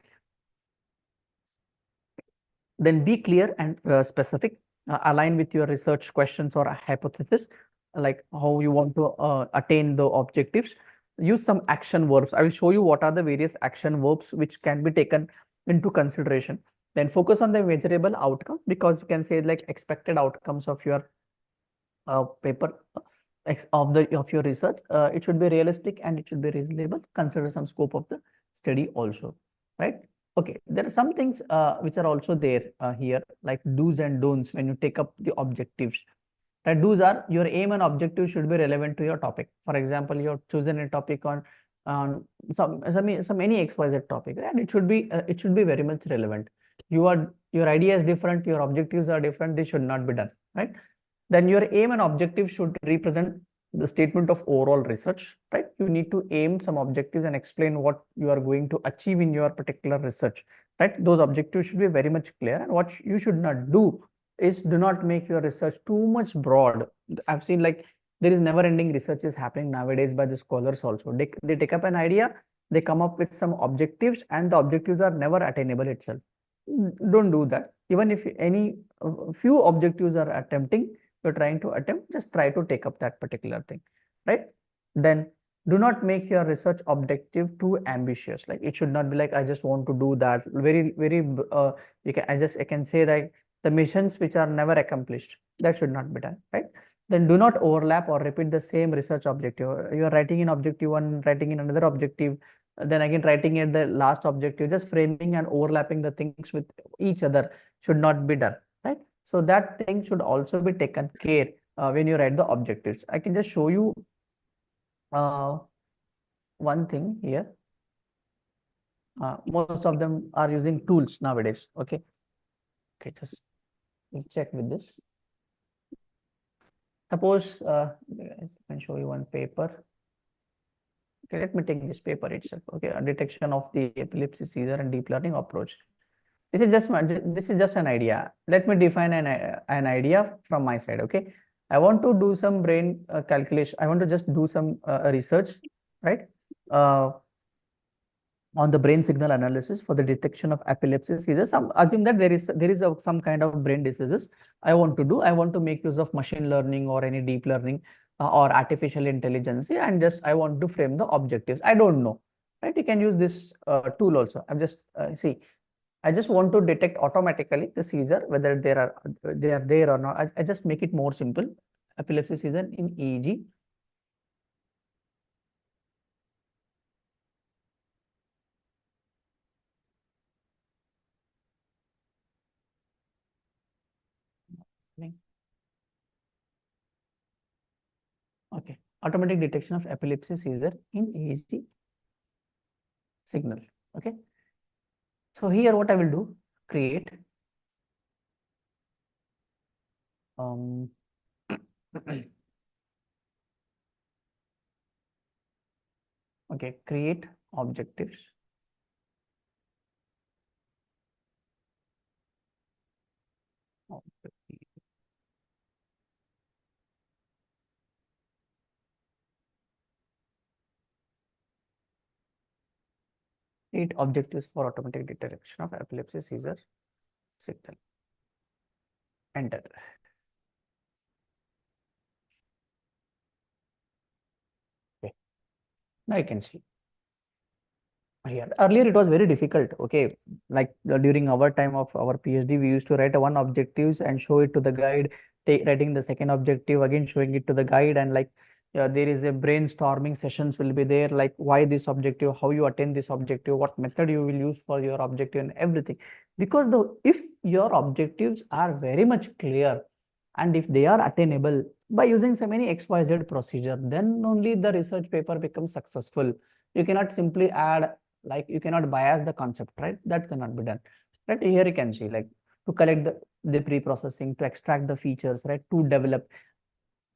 Then be clear and specific, align with your research questions or a hypothesis, like how you want to attain the objectives. Use some action verbs. I will show you what are the various action verbs which can be taken into consideration. Then focus on the measurable outcome, because you can say like expected outcomes of your paper of your research. It should be realistic and it should be reasonable. Consider some scope of the study also, right? Okay, there are some things which are also there here, like do's and don'ts when you take up the objectives. Right, do's are your aim and objective should be relevant to your topic. For example, you have chosen a topic on some any XYZ topic, right? It should be very much relevant. Your idea is different, your objectives are different. This should not be done, right? Then your aim and objective should represent the statement of overall research, right? You need to aim some objectives and explain what you are going to achieve in your particular research, right? Those objectives should be very much clear. And what you should not do is do not make your research too much broad. I've seen like there is never ending research is happening nowadays by the scholars also. They take up an idea, they come up with some objectives, and the objectives are never attainable itself. Don't do that. Even if any few objectives are attempting, you're trying to attempt, just try to take up that particular thing, right? Then do not make your research objective too ambitious. Like it should not be like, I just want to do that. Very, I can say that the missions which are never accomplished, that should not be done, right? Then do not overlap or repeat the same research objective. You are writing in objective one, writing in another objective, then again writing at the last objective, just framing and overlapping the things with each other should not be done, right? So that thing should also be taken care when you write the objectives. I can just show you one thing here. Most of them are using tools nowadays. Okay, just check with this. Suppose I can show you one paper. Okay, let me take this paper itself. Okay, a detection of the epilepsy seizure and deep learning approach. This is just an idea. Let me define an idea from my side. Okay, I want to do some brain calculation. I want to just do some research, right? On the brain signal analysis for the detection of epilepsy seizures. Assume that there is some kind of brain diseases I want to do. I want to make use of machine learning or any deep learning or artificial intelligence, and just I want to frame the objectives. I don't know, right? You can use this tool also. I'm just I just want to detect automatically the seizure, whether they are there or not. I just make it more simple. Epilepsy seizure in EEG. Okay, automatic detection of epilepsy seizure in EEG signal. Okay, so here what I will do, create okay, create objectives. Create objectives for automatic detection of epilepsy seizure signal. Enter. Okay. Now you can see here. Earlier, it was very difficult. Okay, like during our time of our PhD, we used to write one objectives and show it to the guide. Writing the second objective again, showing it to the guide, and like there is a brainstorming sessions will be there. Like why this objective, how you attain this objective, what method you will use for your objective, and everything. Because if your objectives are very much clear, and if they are attainable by using so many XYZ procedure, then only the research paper becomes successful. You cannot simply add, like you cannot bias the concept, right? That cannot be done, right? Here you can see, like to collect the pre-processing, to extract the features, right? To develop.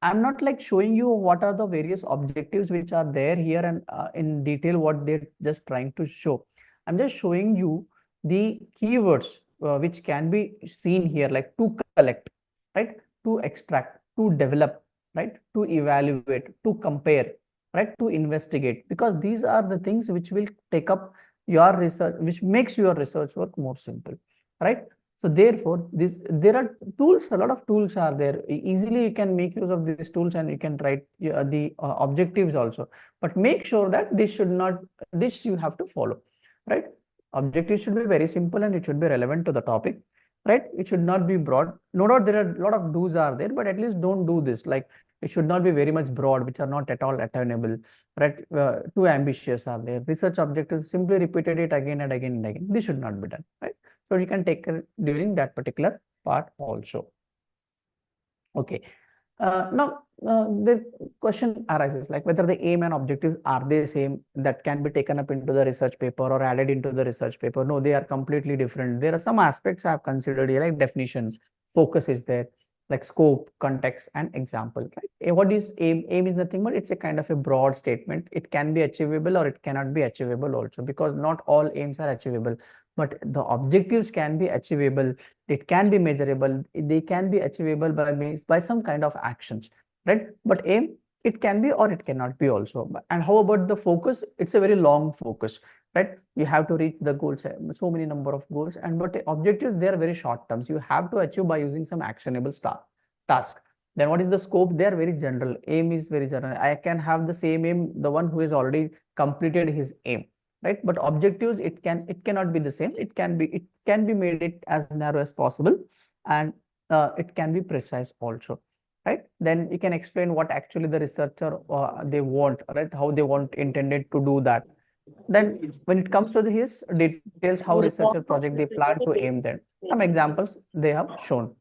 I'm not like showing you what are the various objectives which are there here and in detail what they're just trying to show. I'm just showing you the keywords which can be seen here, like to collect, right? To extract, to develop, right? To evaluate, to compare, right? To investigate, because these are the things which will take up your research, which makes your research work more simple, right? So therefore, there are tools, a lot of tools are there. Easily you can make use of these tools and you can write the objectives also. But make sure that this you have to follow, right? Objectives should be very simple and it should be relevant to the topic, right? It should not be broad. No doubt there are a lot of do's are there, but at least don't do this. Like it should not be very much broad, which are not at all attainable, right? Too ambitious are there. Research objectives, simply repeated it again and again and again. This should not be done, right? So you can take it during that particular part also. Okay. Now, the question arises like whether the aim and objectives are the same that can be taken up into the research paper or added into the research paper. No, they are completely different. There are some aspects I have considered here, like definition, focus is there, like scope, context, and example. Right? What is aim? Aim is nothing but it's a kind of a broad statement. It can be achievable or it cannot be achievable also, because not all aims are achievable. But the objectives can be achievable, it can be measurable, they can be achievable by some kind of actions, right? But aim, it can be or it cannot be also. And how about the focus? It's a very long focus, right? You have to reach the goals, so many number of goals, and but objectives, they are very short terms. You have to achieve by using some actionable task. Then what is the scope? They are very general. Aim is very general. I can have the same aim, the one who has already completed his aim, right? But objectives, it cannot be the same. It can be made it as narrow as possible, and it can be precise also, right? Then you can explain what actually the researcher they want, right? How they want intended to do that. Then when it comes to his details, how researcher project they plan to aim them. Some examples they have shown,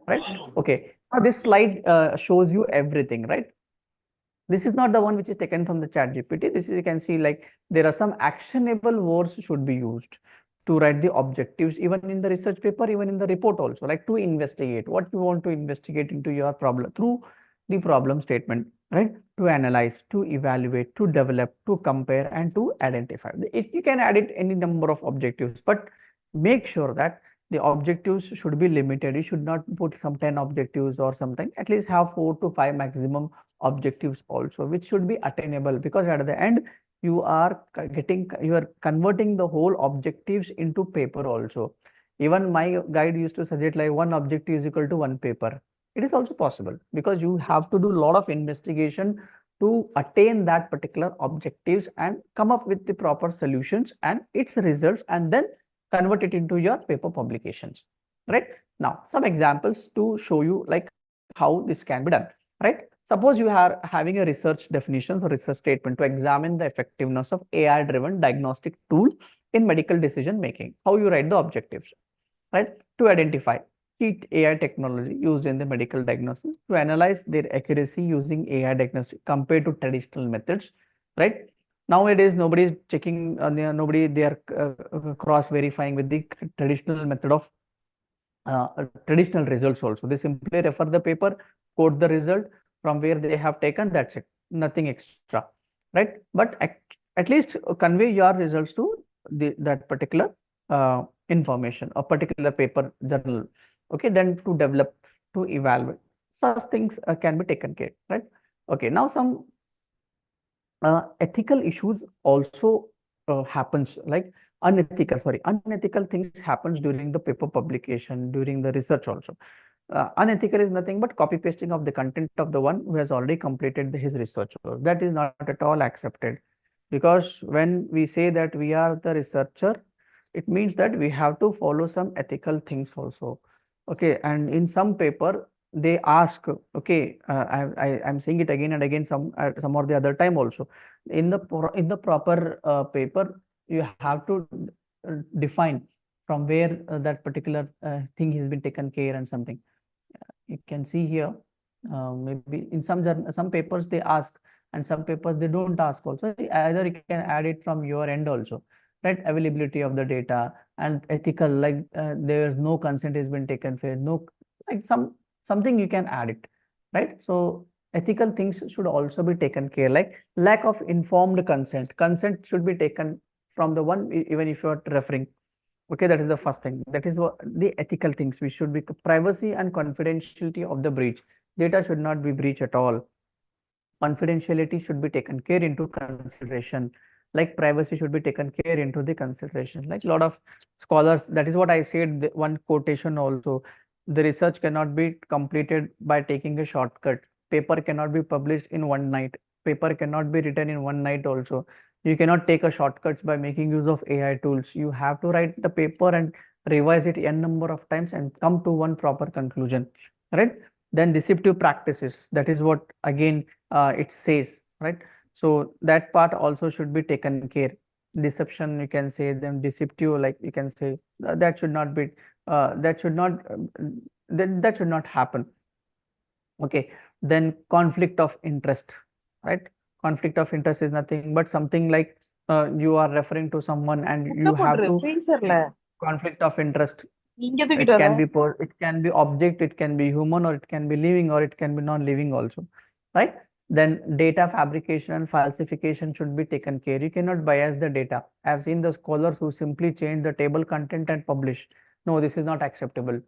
right? Okay. Now this slide shows you everything, right? This is not the one which is taken from the chat GPT. This is, you can see, like there are some actionable words should be used to write the objectives, even in the research paper, even in the report also, like to investigate what you want to investigate into your problem through the problem statement, right? To analyze, to evaluate, to develop, to compare, and to identify. You can add it any number of objectives, but make sure that the objectives should be limited. You should not put some 10 objectives or something. At least have 4 to 5 maximum objectives also, which should be attainable, because at the end you are converting the whole objectives into paper also. Even my guide used to suggest like one objective is equal to one paper. It is also possible, because you have to do a lot of investigation to attain that particular objectives and come up with the proper solutions and its results, and then convert it into your paper publications, right? Now some examples to show you like how this can be done, right? Suppose you are having a research definition or research statement to examine the effectiveness of AI driven diagnostic tool in medical decision making. How you write the objectives, right? To identify key AI technology used in the medical diagnosis, to analyze their accuracy using AI diagnostic compared to traditional methods, right? Nowadays, nobody is checking, they are cross verifying with the traditional method of traditional results also. They simply refer the paper, quote the result from where they have taken, that's it, nothing extra, right? But at least convey your results to that particular information, a particular paper journal. Okay, then to develop, to evaluate, such things can be taken care, right? Okay, now some ethical issues also happens, like unethical things happens during the paper publication, during the research also. Unethical is nothing but copy pasting of the content of the one who has already completed his research work. That is not at all accepted. because when we say that we are the researcher, it means that we have to follow some ethical things also. Okay, and in some paper they ask, okay, I'm saying it again and again, some or the other time also, in the proper paper, you have to define from where that particular thing has been taken care and something. You can see here, maybe in some papers they ask, and some papers they don't ask also. Either you can add it from your end also, right? Availability of the data and ethical, like there is no consent has been taken for, no, like something you can add it, right? So ethical things should also be taken care, like lack of informed consent. Consent should be taken from the one, even if you are referring. Okay, that is the first thing. That is what the ethical things we should be. Privacy and confidentiality of the breach. Data should not be breached at all. Confidentiality should be taken care into consideration. Like privacy should be taken care into the consideration. Like a lot of scholars, that is what I said, one quotation also. The research cannot be completed by taking a shortcut. Paper cannot be published in one night. Paper cannot be written in one night also. You cannot take a shortcuts by making use of AI tools. You have to write the paper and revise it n number of times and come to one proper conclusion, right? Then deceptive practices. That is what again it says, right? So that part also should be taken care. Deception, you can say, then deceptive, like you can say, that should not be, that should not, that should not happen. Okay, then conflict of interest, right? Conflict of interest is nothing but something like you are referring to someone and you have to conflict of interest. It can be it can be object, it can be human, or it can be living, or it can be non-living also, right? Then data fabrication and falsification should be taken care. You cannot bias the data. I have seen the scholars who simply change the table content and publish. No, this is not acceptable.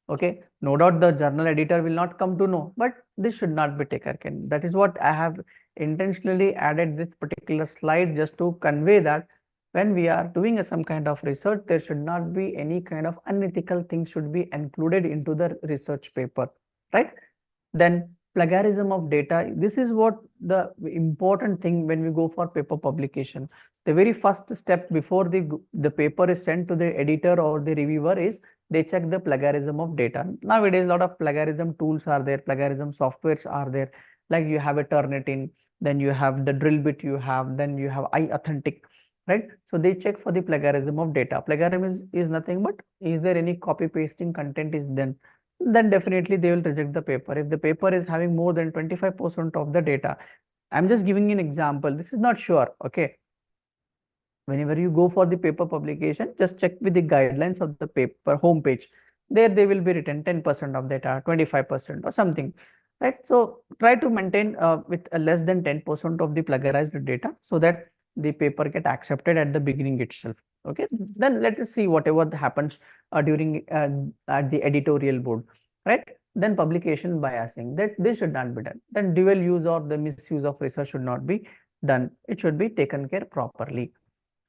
Okay, no doubt the journal editor will not come to know, but this should not be taken care. That is what I have intentionally added this particular slide, just to convey that when we are doing some kind of research, there should not be any kind of unethical things should be included into the research paper, right? Then plagiarism of data. This is what the important thing when we go for paper publication. The very first step before the paper is sent to the editor or the reviewer is they check the plagiarism of data. Nowadays, a lot of plagiarism tools are there, plagiarism softwares are there. Like you have a Turnitin, then you have the Drillbit, then you have iAuthentic, right? So they check for the plagiarism of data. Plagiarism is nothing but, is there any copy pasting content is done? Then definitely they will reject the paper. If the paper is having more than 25% of the data, I'm just giving an example. This is not sure, okay? Whenever you go for the paper publication, just check with the guidelines of the paper homepage. There they will be written 10% of data, 25% or something, right? So try to maintain with less than 10% of the plagiarized data so that the paper get accepted at the beginning itself. Okay, then let us see whatever happens during at the editorial board, right? Then publication biasing, that this should not be done. Then dual use or the misuse of research should not be done. It should be taken care properly,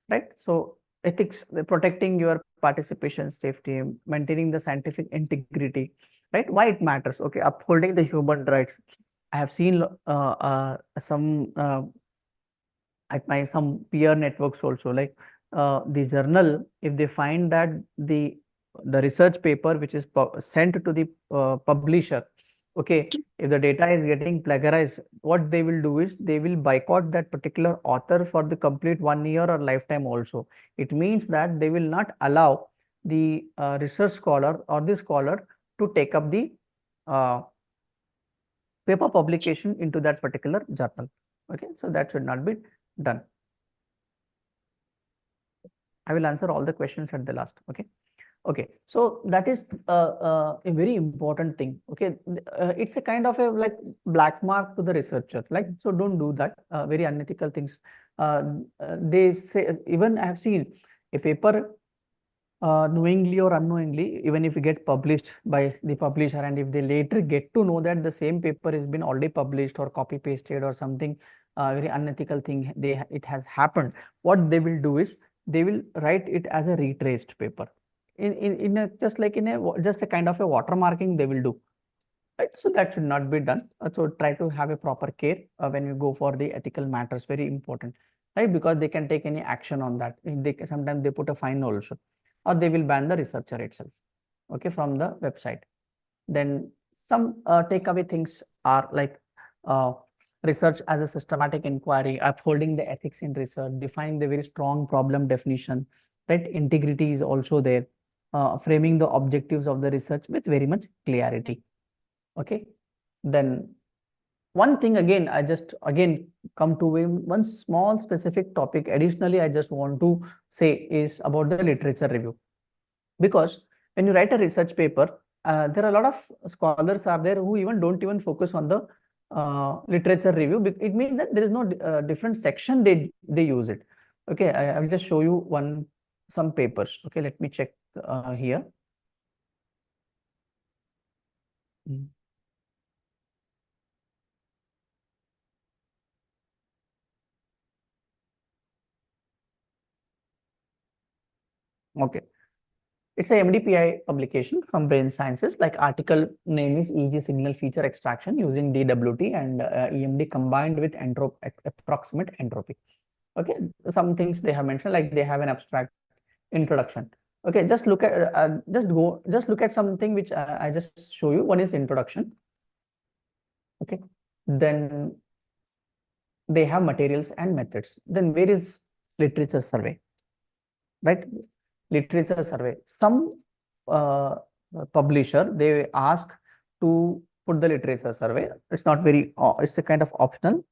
right? So ethics, protecting your participation safety, maintaining the scientific integrity, right? Why it matters? Okay, upholding the human rights. I have seen some at my some peer networks also, like the journal, if they find that the research paper which is sent to the publisher, okay, if the data is getting plagiarized, what they will do is they will boycott that particular author for the complete 1 year or lifetime also. It means that they will not allow the research scholar or the scholar to take up the uh, paper publication into that particular journal. Okay, so that should not be done. I will answer all the questions at the last. Okay. Okay, so that is a very important thing. Okay, it's a kind of a like black mark to the researcher. Like, so don't do that. Very unethical things. They say, even I have seen a paper knowingly or unknowingly, even if it get published by the publisher, and if they later get to know that the same paper has been already published or copy pasted or something, very unethical thing it has happened, what they will do is they will write it as a retraced paper in a just like in a just a kind of a watermarking they will do, right? So that should not be done. So try to have a proper care when you go for the ethical matters, very important. right? Because they can take any action on that. Sometimes they put a fine also, or they will ban the researcher itself, okay, from the website. Then some takeaway things are like research as a systematic inquiry, upholding the ethics in research, defining the very strong problem definition, right? Integrity is also there, framing the objectives of the research with very much clarity. Okay. Then one thing again, I just again come to one small specific topic. Additionally, I just want to say is about the literature review, because when you write a research paper, there are a lot of scholars are there who even don't even focus on the literature review. It means that there is no different section they use it. Okay, I will just show you some papers. Okay, let me check here. Okay. It's a MDPI publication from Brain Sciences. Like article name is EEG signal feature extraction using DWT and EMD combined with approximate entropy. Okay, some things they have mentioned, like they have an abstract introduction. Okay, just look at just look at something which I just show you. One is introduction. Okay, then they have materials and methods. Then where is literature survey? Right, literature survey. Some publisher, they ask to put the literature survey. It's not very, it's a kind of optional.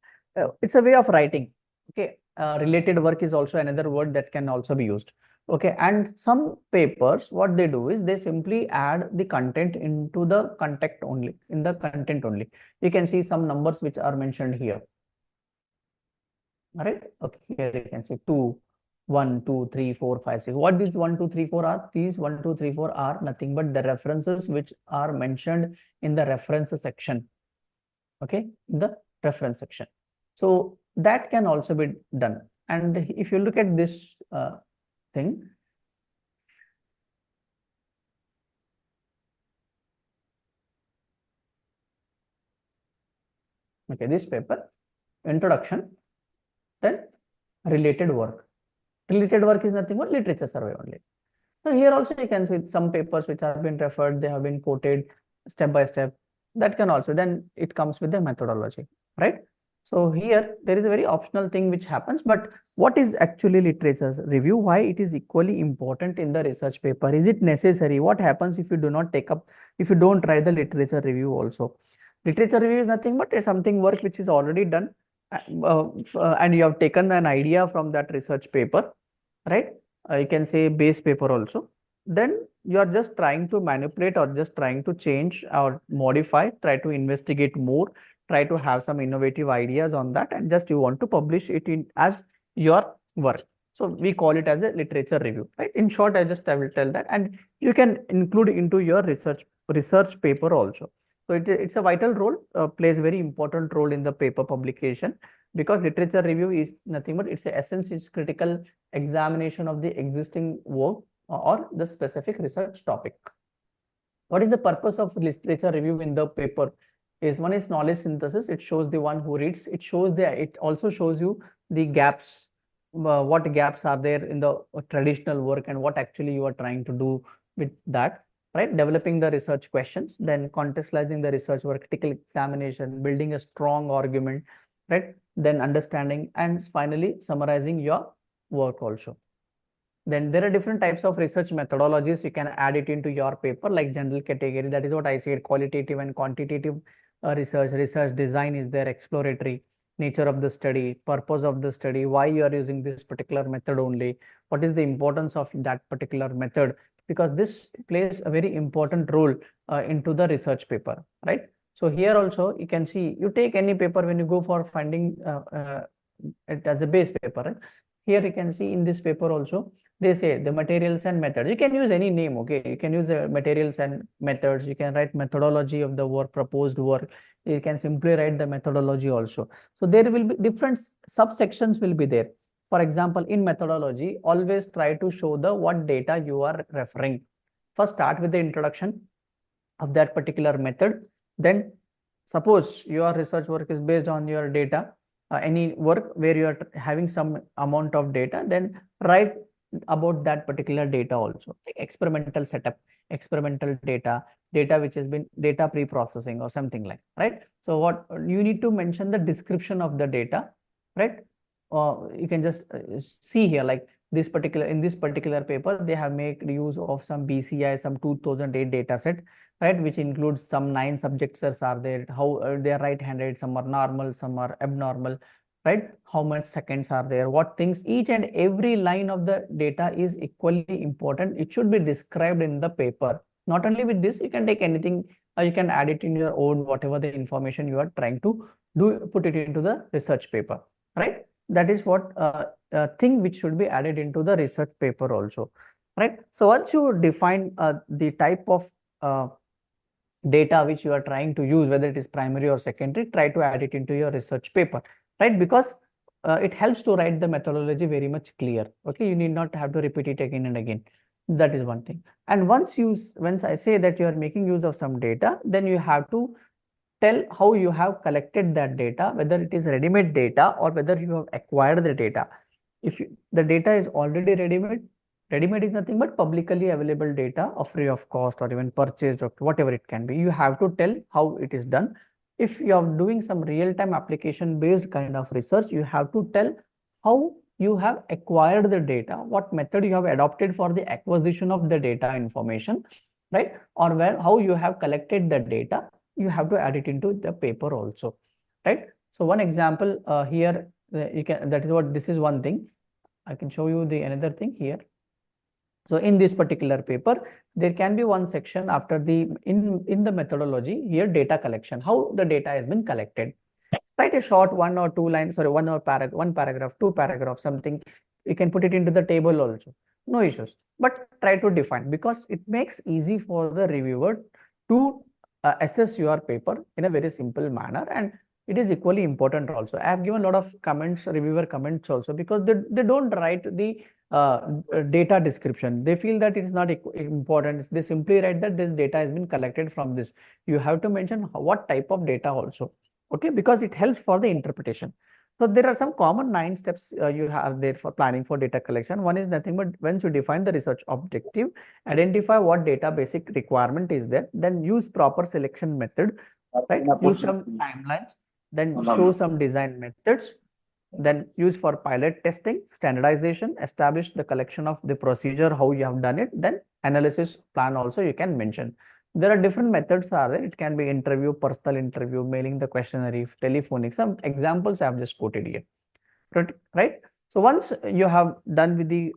It's a way of writing. Okay, related work is also another word that can also be used. Okay, and some papers, what they do is they simply add the content into the content only, in the content only. You can see some numbers which are mentioned here. All right, okay, here you can see 2, 1, 2, 3, 4, 5, 6. What these 1, 2, 3, 4 are? These 1, 2, 3, 4 are nothing but the references which are mentioned in the reference section. Okay, in the reference section. So that can also be done. And if you look at this thing, okay, this paper, introduction, then related work. Related work is nothing but literature survey only. So here also you can see some papers which have been referred, they have been quoted step by step. That can also, then it comes with the methodology, right? So here there is a very optional thing which happens, but what is actually literature review? Why it is equally important in the research paper? Is it necessary? What happens if you do not take up, if you don't try the literature review also? Literature review is nothing but something work which is already done, and you have taken an idea from that research paper, right? You can say base paper also. Then you are just trying to manipulate or just trying to change or modify, try to investigate more, try to have some innovative ideas on that, and just you want to publish it in as your work. So we call it as a literature review, right? In short, I will tell that, and you can include into your research paper also. So it's a vital role, plays very important role in the paper publication, because literature review is nothing but it's a essence, it's critical examination of the existing work or the specific research topic. What is the purpose of literature review in the paper? Is one is knowledge synthesis. It shows the one who reads. It also shows you the gaps, what gaps are there in the traditional work and what actually you are trying to do with that. Right, developing the research questions, then contextualizing the research work, critical examination, building a strong argument, right? Then understanding, and finally summarizing your work also. Then there are different types of research methodologies. You can add it into your paper, like general category. That is what I said, qualitative and quantitative research design is there, exploratory, nature of the study, purpose of the study, why you are using this particular method only, what is the importance of that particular method, because this plays a very important role into the research paper, right? So here also you can see, you take any paper when you go for finding it as a base paper, right? Here you can see in this paper also, they say the materials and methods. You can use any name, okay? You can use materials and methods. You can write methodology of the work, proposed work. You can simply write the methodology also. So there will be different subsections will be there. For example, in methodology, always try to show the what data you are referring. First, start with the introduction of that particular method. Then suppose your research work is based on your data, any work where you are having some amount of data, then write about that particular data also, like experimental setup, experimental data, data which has been data pre-processing or something like, right? So what you need to mention the description of the data, right? You can just see here, like this particular, in this particular paper, they have made use of some BCI, some 2008 data set, right, which includes some 9 subjects are there, how they are right-handed, some are normal, some are abnormal, right? How much seconds are there, what things, each and every line of the data is equally important. It should be described in the paper. Not only with this, you can take anything, you can add it in your own, whatever the information you are trying to do, put it into the research paper, right? That is what thing which should be added into the research paper also, right? So once you define the type of data which you are trying to use, whether it is primary or secondary, try to add it into your research paper, right? Because it helps to write the methodology very much clear. Okay, you need not have to repeat it again and again. That is one thing. And once I say that you are making use of some data, then you have to tell how you have collected that data, whether it is ready-made data or whether you have acquired the data. If the data is already ready-made is nothing but publicly available data of free of cost or even purchased or whatever it can be. You have to tell how it is done. If you are doing some real-time application based kind of research, you have to tell how you have acquired the data, what method you have adopted for the acquisition of the data information, right? Or how you have collected the data, you have to add it into the paper also, right? So one example here, you can, that is what, this is one thing. I can show you the another thing here. So in this particular paper, there can be one section after the, in the methodology here, data collection, how the data has been collected. Write a short 1 or 2 lines, sorry, one paragraph, 2 paragraphs, something. You can put it into the table also, no issues. But try to define, because it makes easy for the reviewer to assess your paper in a very simple manner, and it is equally important also. I have given a lot of comments, reviewer comments also, because they don't write the data description. They feel that it is not important. They simply write that this data has been collected from this. You have to mention what type of data also, okay, because it helps for the interpretation. So there are some common 9 steps you have there for planning for data collection. One is nothing but once you define the research objective, identify what data basic requirement is there, then use proper selection method, right? Use some timelines, then show some design methods, then use for pilot testing, standardization, establish the collection of the procedure, how you have done it, then analysis plan also you can mention. There are different methods are there. It can be interview, personal interview, mailing the questionnaire, telephonic. Some examples I have just quoted here, right? So once you have done with the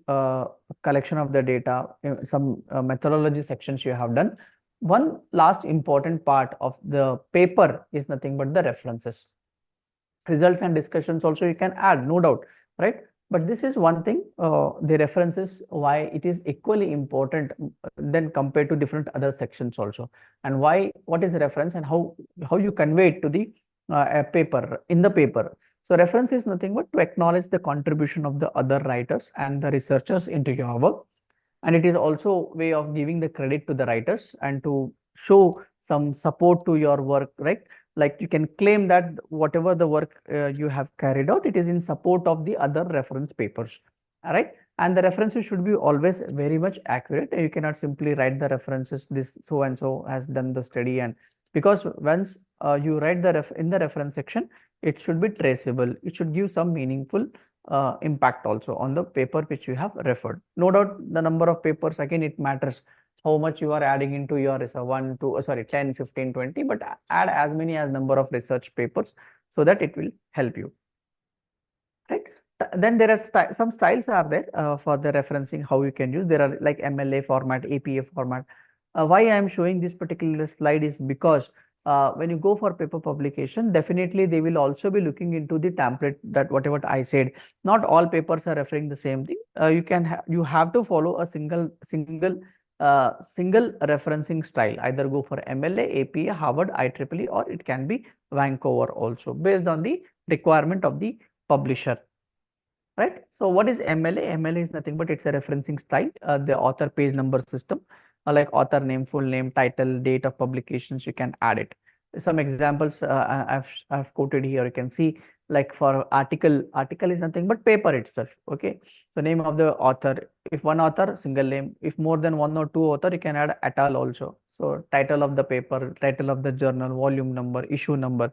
collection of the data, some methodology sections you have done, one last important part of the paper is nothing but the references. Results and discussions also you can add, no doubt, right? But this is one thing, the references, why it is equally important than compared to different other sections also, and why, what is reference and how you convey it to the paper, in the paper. So reference is nothing but to acknowledge the contribution of the other writers and the researchers into your work, and it is also way of giving the credit to the writers and to show some support to your work, right? Like you can claim that whatever the work you have carried out, it is in support of the other reference papers, all right? And the references should be always very much accurate. You cannot simply write the references, this so and so has done the study, and because once you write the in the reference section, it should be traceable. It should give some meaningful impact also on the paper which you have referred. No doubt the number of papers, again, it matters how much you are adding into your research, 1, 2, sorry, 10, 15, 20, but add as many as number of research papers so that it will help you, right? Then there are some styles are there for the referencing, how you can use. There are like MLA format, APA format. Why I am showing this particular slide is because when you go for paper publication, definitely they will also be looking into the template, that whatever I said. Not all papers are referring the same thing. You have to follow a single referencing style. Either go for MLA, APA, Harvard, IEEE, or it can be Vancouver also, based on the requirement of the publisher, right? So what is MLA? MLA is nothing but it's a referencing style, the author page number system, like author name, full name, title, date of publications, you can add it. Some examples I've quoted here. You can see Like for article is nothing but paper itself. Okay, so name of the author. If one author, single name. If more than one or two author, you can add et al. Also. So title of the paper, title of the journal, volume number, issue number,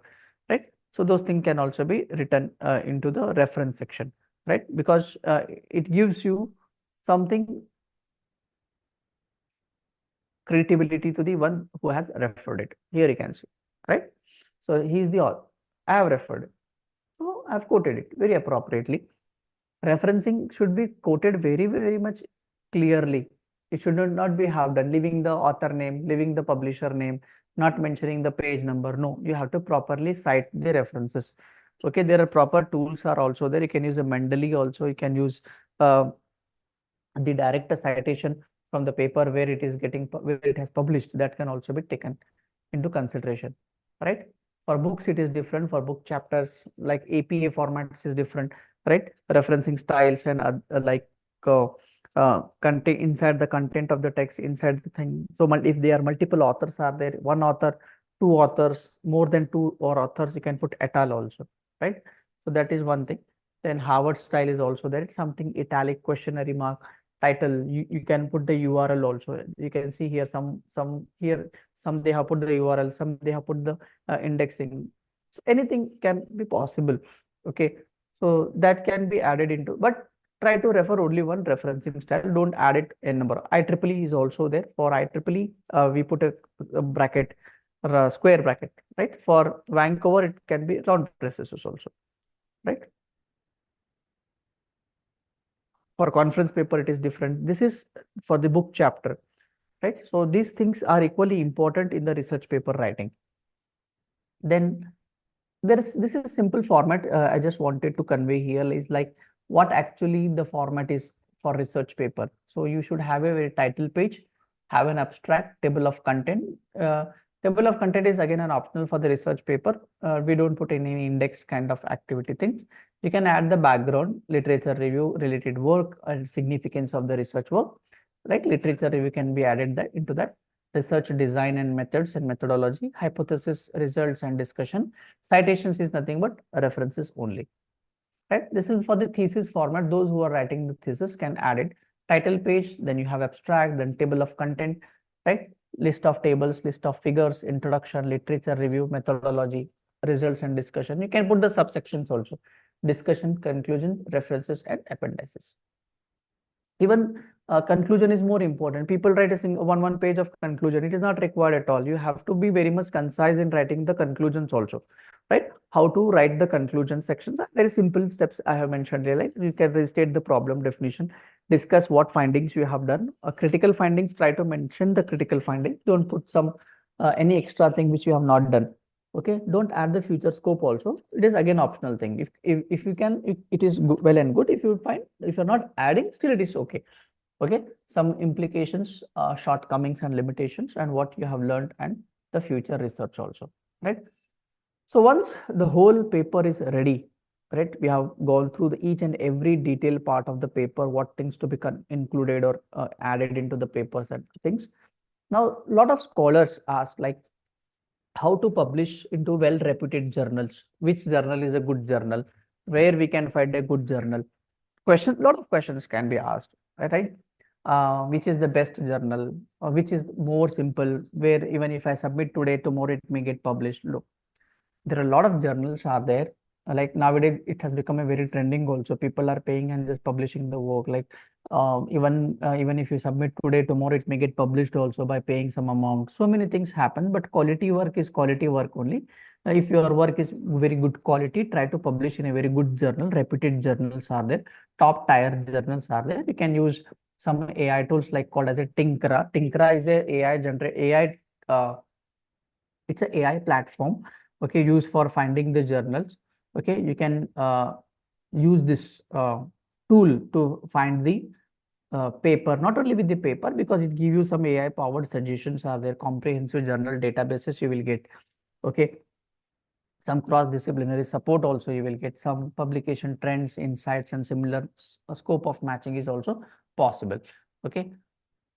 right? So those things can also be written into the reference section, right? Because it gives you something credibility to the one who has referred it. Here you can see, right? So he is the author. I have referred it. So I've quoted it very appropriately. Referencing should be quoted very, very much clearly. It should not be half done, leaving the author name, leaving the publisher name, not mentioning the page number. No, you have to properly cite the references. Okay, there are proper tools are also there. You can use a Mendeley also. You can use uh, the direct citation from the paper where it is getting where it has published. That can also be taken into consideration, right? For books, it is different. For book chapters, like APA formats is different, right? Referencing styles and content inside the content of the text inside the thing. So if there are multiple authors are there, one author, two authors, more than two or authors, you can put et al. Also, right? So that is one thing. Then Harvard style is also there. It's something italic, questionary mark, title. You can put the URL also. You can see here some here some they have put the URL, some they have put the indexing. So anything can be possible. Okay, so that can be added into, but try to refer only one referencing style. Don't add it in number. IEEE is also there. For IEEE, we put a bracket or a square bracket, right? For Vancouver, it can be round braces also, right? For conference paper, it is different. This is for the book chapter, right? So these things are equally important in the research paper writing. Then this is simple format. I just wanted to convey here is like what actually the format is for research paper. So you should have a very title page, have an abstract, table of content. Table of content is again an optional for the research paper. We don't put any index kind of activity things. You can add the background, literature review, related work, and significance of the research work. Like literature review can be added into that. Research design and methods and methodology, hypothesis, results and discussion. Citations is nothing but references only, right? This is for the thesis format. Those who are writing the thesis can add it. Title page, then you have abstract, then table of content, right? List of tables, list of figures, introduction, literature review, methodology, results and discussion. You can put the subsections also. Discussion, conclusion, references and appendices. Even conclusion is more important. People write a single one page of conclusion. It is not required at all. You have to be very much concise in writing the conclusions also, right? How to write the conclusion sections are very simple steps I have mentioned here. Like you can restate the problem definition, discuss what findings you have done. Critical findings, try to mention the critical findings. Don't put some any extra thing which you have not done. Okay, don't add the future scope also. It is again optional thing. If you can, it is good, well and good. If you find if you're not adding, still it is okay. Okay, some implications, shortcomings and limitations, and what you have learned and the future research also, right? So once the whole paper is ready, right, we have gone through each and every detailed part of the paper, what things to be included or added into the papers and things. Now, a lot of scholars ask like how to publish into well-reputed journals, which journal is a good journal, where we can find a good journal. Lot of questions can be asked, right? Which is the best journal, or which is more simple, where even if I submit today, tomorrow it may get published. Look, there are a lot of journals are there. Like nowadays, it has become a very trending also. People are paying and just publishing the work. Like even if you submit today, tomorrow it may get published also by paying some amount. So many things happen, but quality work is quality work only. If your work is very good quality, try to publish in a very good journal. Reputed journals are there. Top tier journals are there. You can use some AI tools like called as a Tinkra. Tinkra is a AI generate AI. It's an AI platform, okay, used for finding the journals. Okay, you can use this tool to find the paper, not only with the paper, because it gives you some AI powered suggestions are there, comprehensive journal databases you will get. Okay, some cross-disciplinary support also you will get, some publication trends, insights and similar scope of matching is also possible. Okay,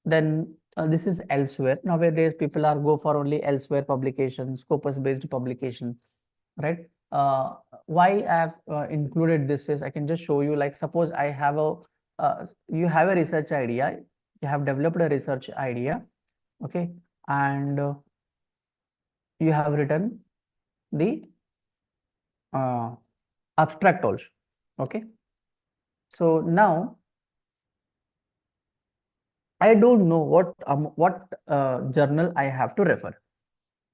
then this is elsewhere. Nowadays, people are go for only elsewhere publication, scopus based publication, right? why I have included this is I can just show you, like, suppose I have a you have a research idea, you have developed a research idea, okay, and you have written the abstract also, okay. So now I don't know what journal I have to refer.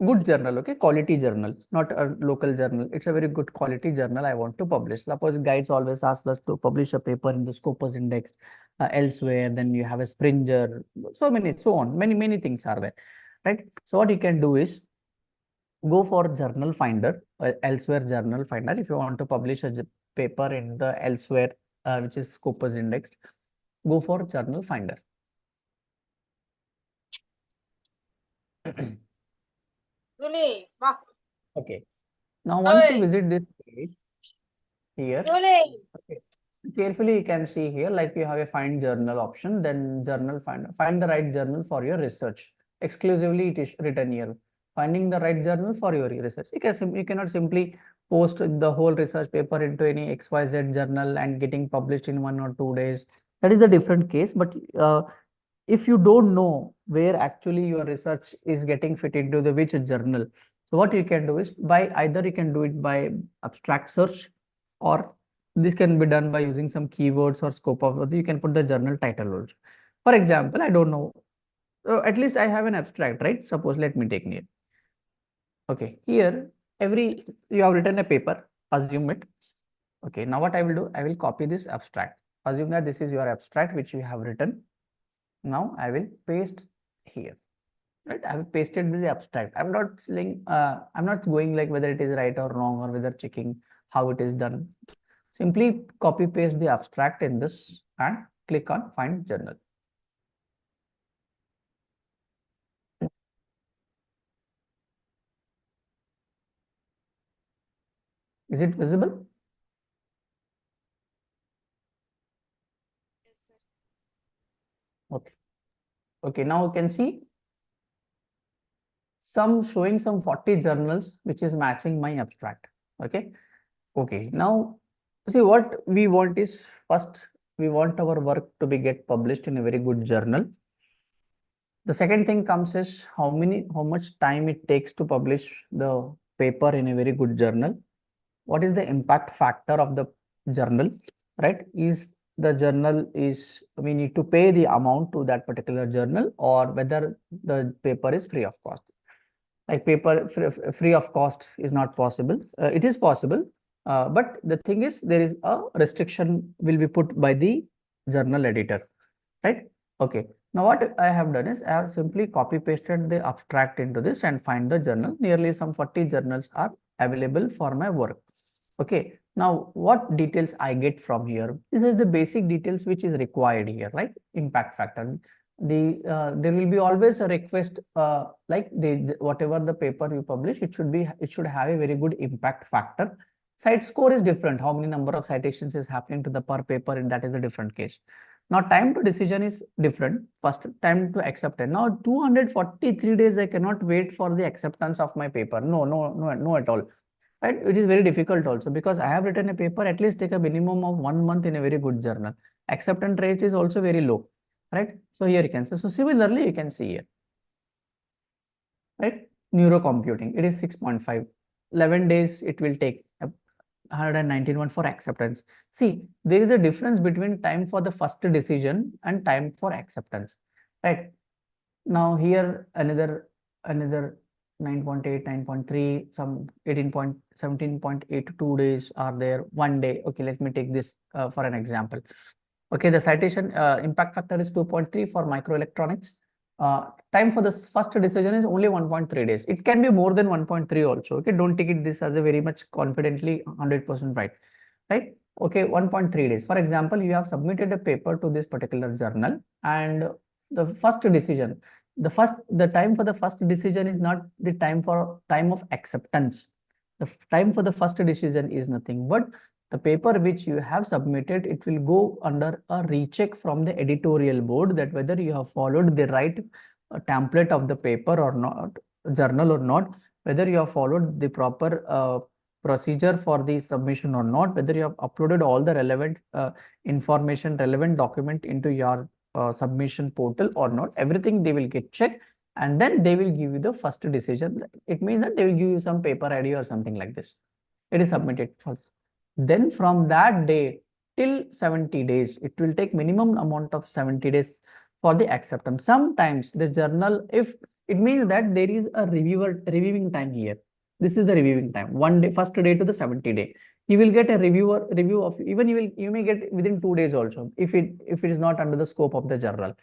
Good journal, okay, quality journal, not a local journal. It's a very good quality journal I want to publish. Suppose guides always ask us to publish a paper in the Scopus Index elsewhere. Then you have a Springer, so on, many things are there, right? So what you can do is go for journal finder, elsewhere journal finder. If you want to publish a paper in the elsewhere, which is Scopus indexed, go for journal finder. Okay. Now, once you visit this page here, okay, carefully you can see here, like you have a find journal option, then journal find the right journal for your research. Exclusively it is written here. Finding the right journal for your research. You cannot simply post the whole research paper into any XYZ journal and getting published in 1 or 2 days. That is a different case. But if you don't know where actually your research is getting fit into the which journal, so what you can do is by either you can do it by abstract search, or this can be done by using some keywords or scope of, you can put the journal title also. For example, I don't know, at least I have an abstract, right? Suppose let me take here. Okay, here you have written a paper, assume it. Okay, now what I will do, I will copy this abstract. Assume that this is your abstract which you have written. Now I will paste here, right? I have pasted the abstract. I'm not saying, I'm not going like whether it is right or wrong or whether checking how it is done. Simply copy paste the abstract in this and click on find journal. Is it visible? Okay. Okay, now you can see showing some 40 journals which is matching my abstract. Okay. Okay. Now see, what we want is, first we want our work to be get published in a very good journal. The second thing comes is how much time it takes to publish the paper in a very good journal. What is the impact factor of the journal, right? Is the journal we need to pay the amount to that particular journal, or whether the paper is free of cost. Like paper free of cost is not possible. It is possible, but the thing is there is a restriction will be put by the journal editor, right? Okay. Now what I have done is I have simply copy pasted the abstract into this and find the journal. Nearly some 40 journals are available for my work. Okay. Now what details I get from here? This is the basic details which is required here, right? Impact factor. There will be always a request, like whatever the paper you publish, it should have a very good impact factor. Cite score is different. How many number of citations is happening to the per paper, and that is a different case. Now time to decision is different. First, time to acceptance. Now 243 days I cannot wait for the acceptance of my paper. No at all. Right? It is very difficult also, because I have written a paper, at least take a minimum of 1 month in a very good journal. Acceptance rate is also very low, right? So here you can see. So similarly, you can see here, right? Neurocomputing, it is 6.5. 11 days it will take. 191 for acceptance. See, there is a difference between time for the first decision and time for acceptance, right? Now here another 9.8, 9.3, some 17.82 days are there. 1 day. Okay, let me take this for an example. Okay, the citation impact factor is 2.3 for microelectronics. Time for the first decision is only 1.3 days. It can be more than 1.3 also. Okay, don't take it this as a very much confidently 100% right? Okay, 1.3 days. For example, you have submitted a paper to this particular journal, and the first decision, the time for the first decision is not the time of acceptance. The time for the first decision is nothing but the paper which you have submitted. It will go under a recheck from the editorial board, that whether you have followed the right template of the paper or not, journal or not, whether you have followed the proper procedure for the submission or not, whether you have uploaded all the relevant information, relevant document into your submission portal or not. Everything they will get checked, and then they will give you the first decision. It means that they will give you some paper ID or something like this. It is submitted first. Then from that day till 70 days, it will take minimum amount of 70 days for the acceptance. Sometimes the journal, if it means that there is a reviewing time here. This is the reviewing time. 1 day, first day to the 70 day. You will get a review of, even you may get within 2 days also, if it is not under the scope of the journal,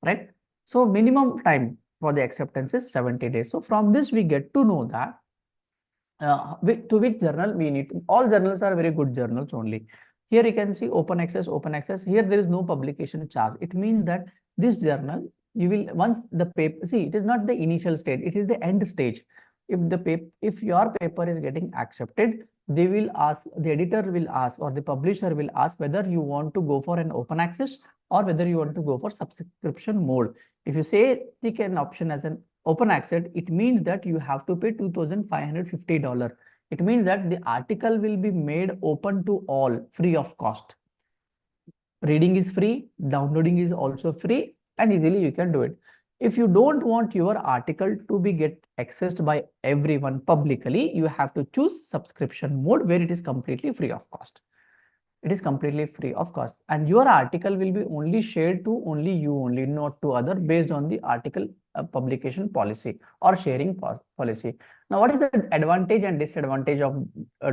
right? So minimum time for the acceptance is 70 days. So from this we get to know that to which journal we need. All journals are very good journals only. Here you can see open access, open access. Here there is no publication charge. It means that this journal, you will, once the paper, see, it is not the initial stage, it is the end stage. If your paper is getting accepted, they will ask, the editor will ask, or the publisher will ask whether you want to go for an open access or whether you want to go for subscription mode. If you say take an option as an open access, it means that you have to pay $2,550. It means that the article will be made open to all, free of cost. Reading is free, downloading is also free, and easily you can do it. If you don't want your article to be get accessed by everyone publicly, you have to choose subscription mode where it is completely free of cost. It is completely free of cost, and your article will be only shared to only you only, not to other, based on the article publication policy or sharing policy. Now, what is the advantage and disadvantage of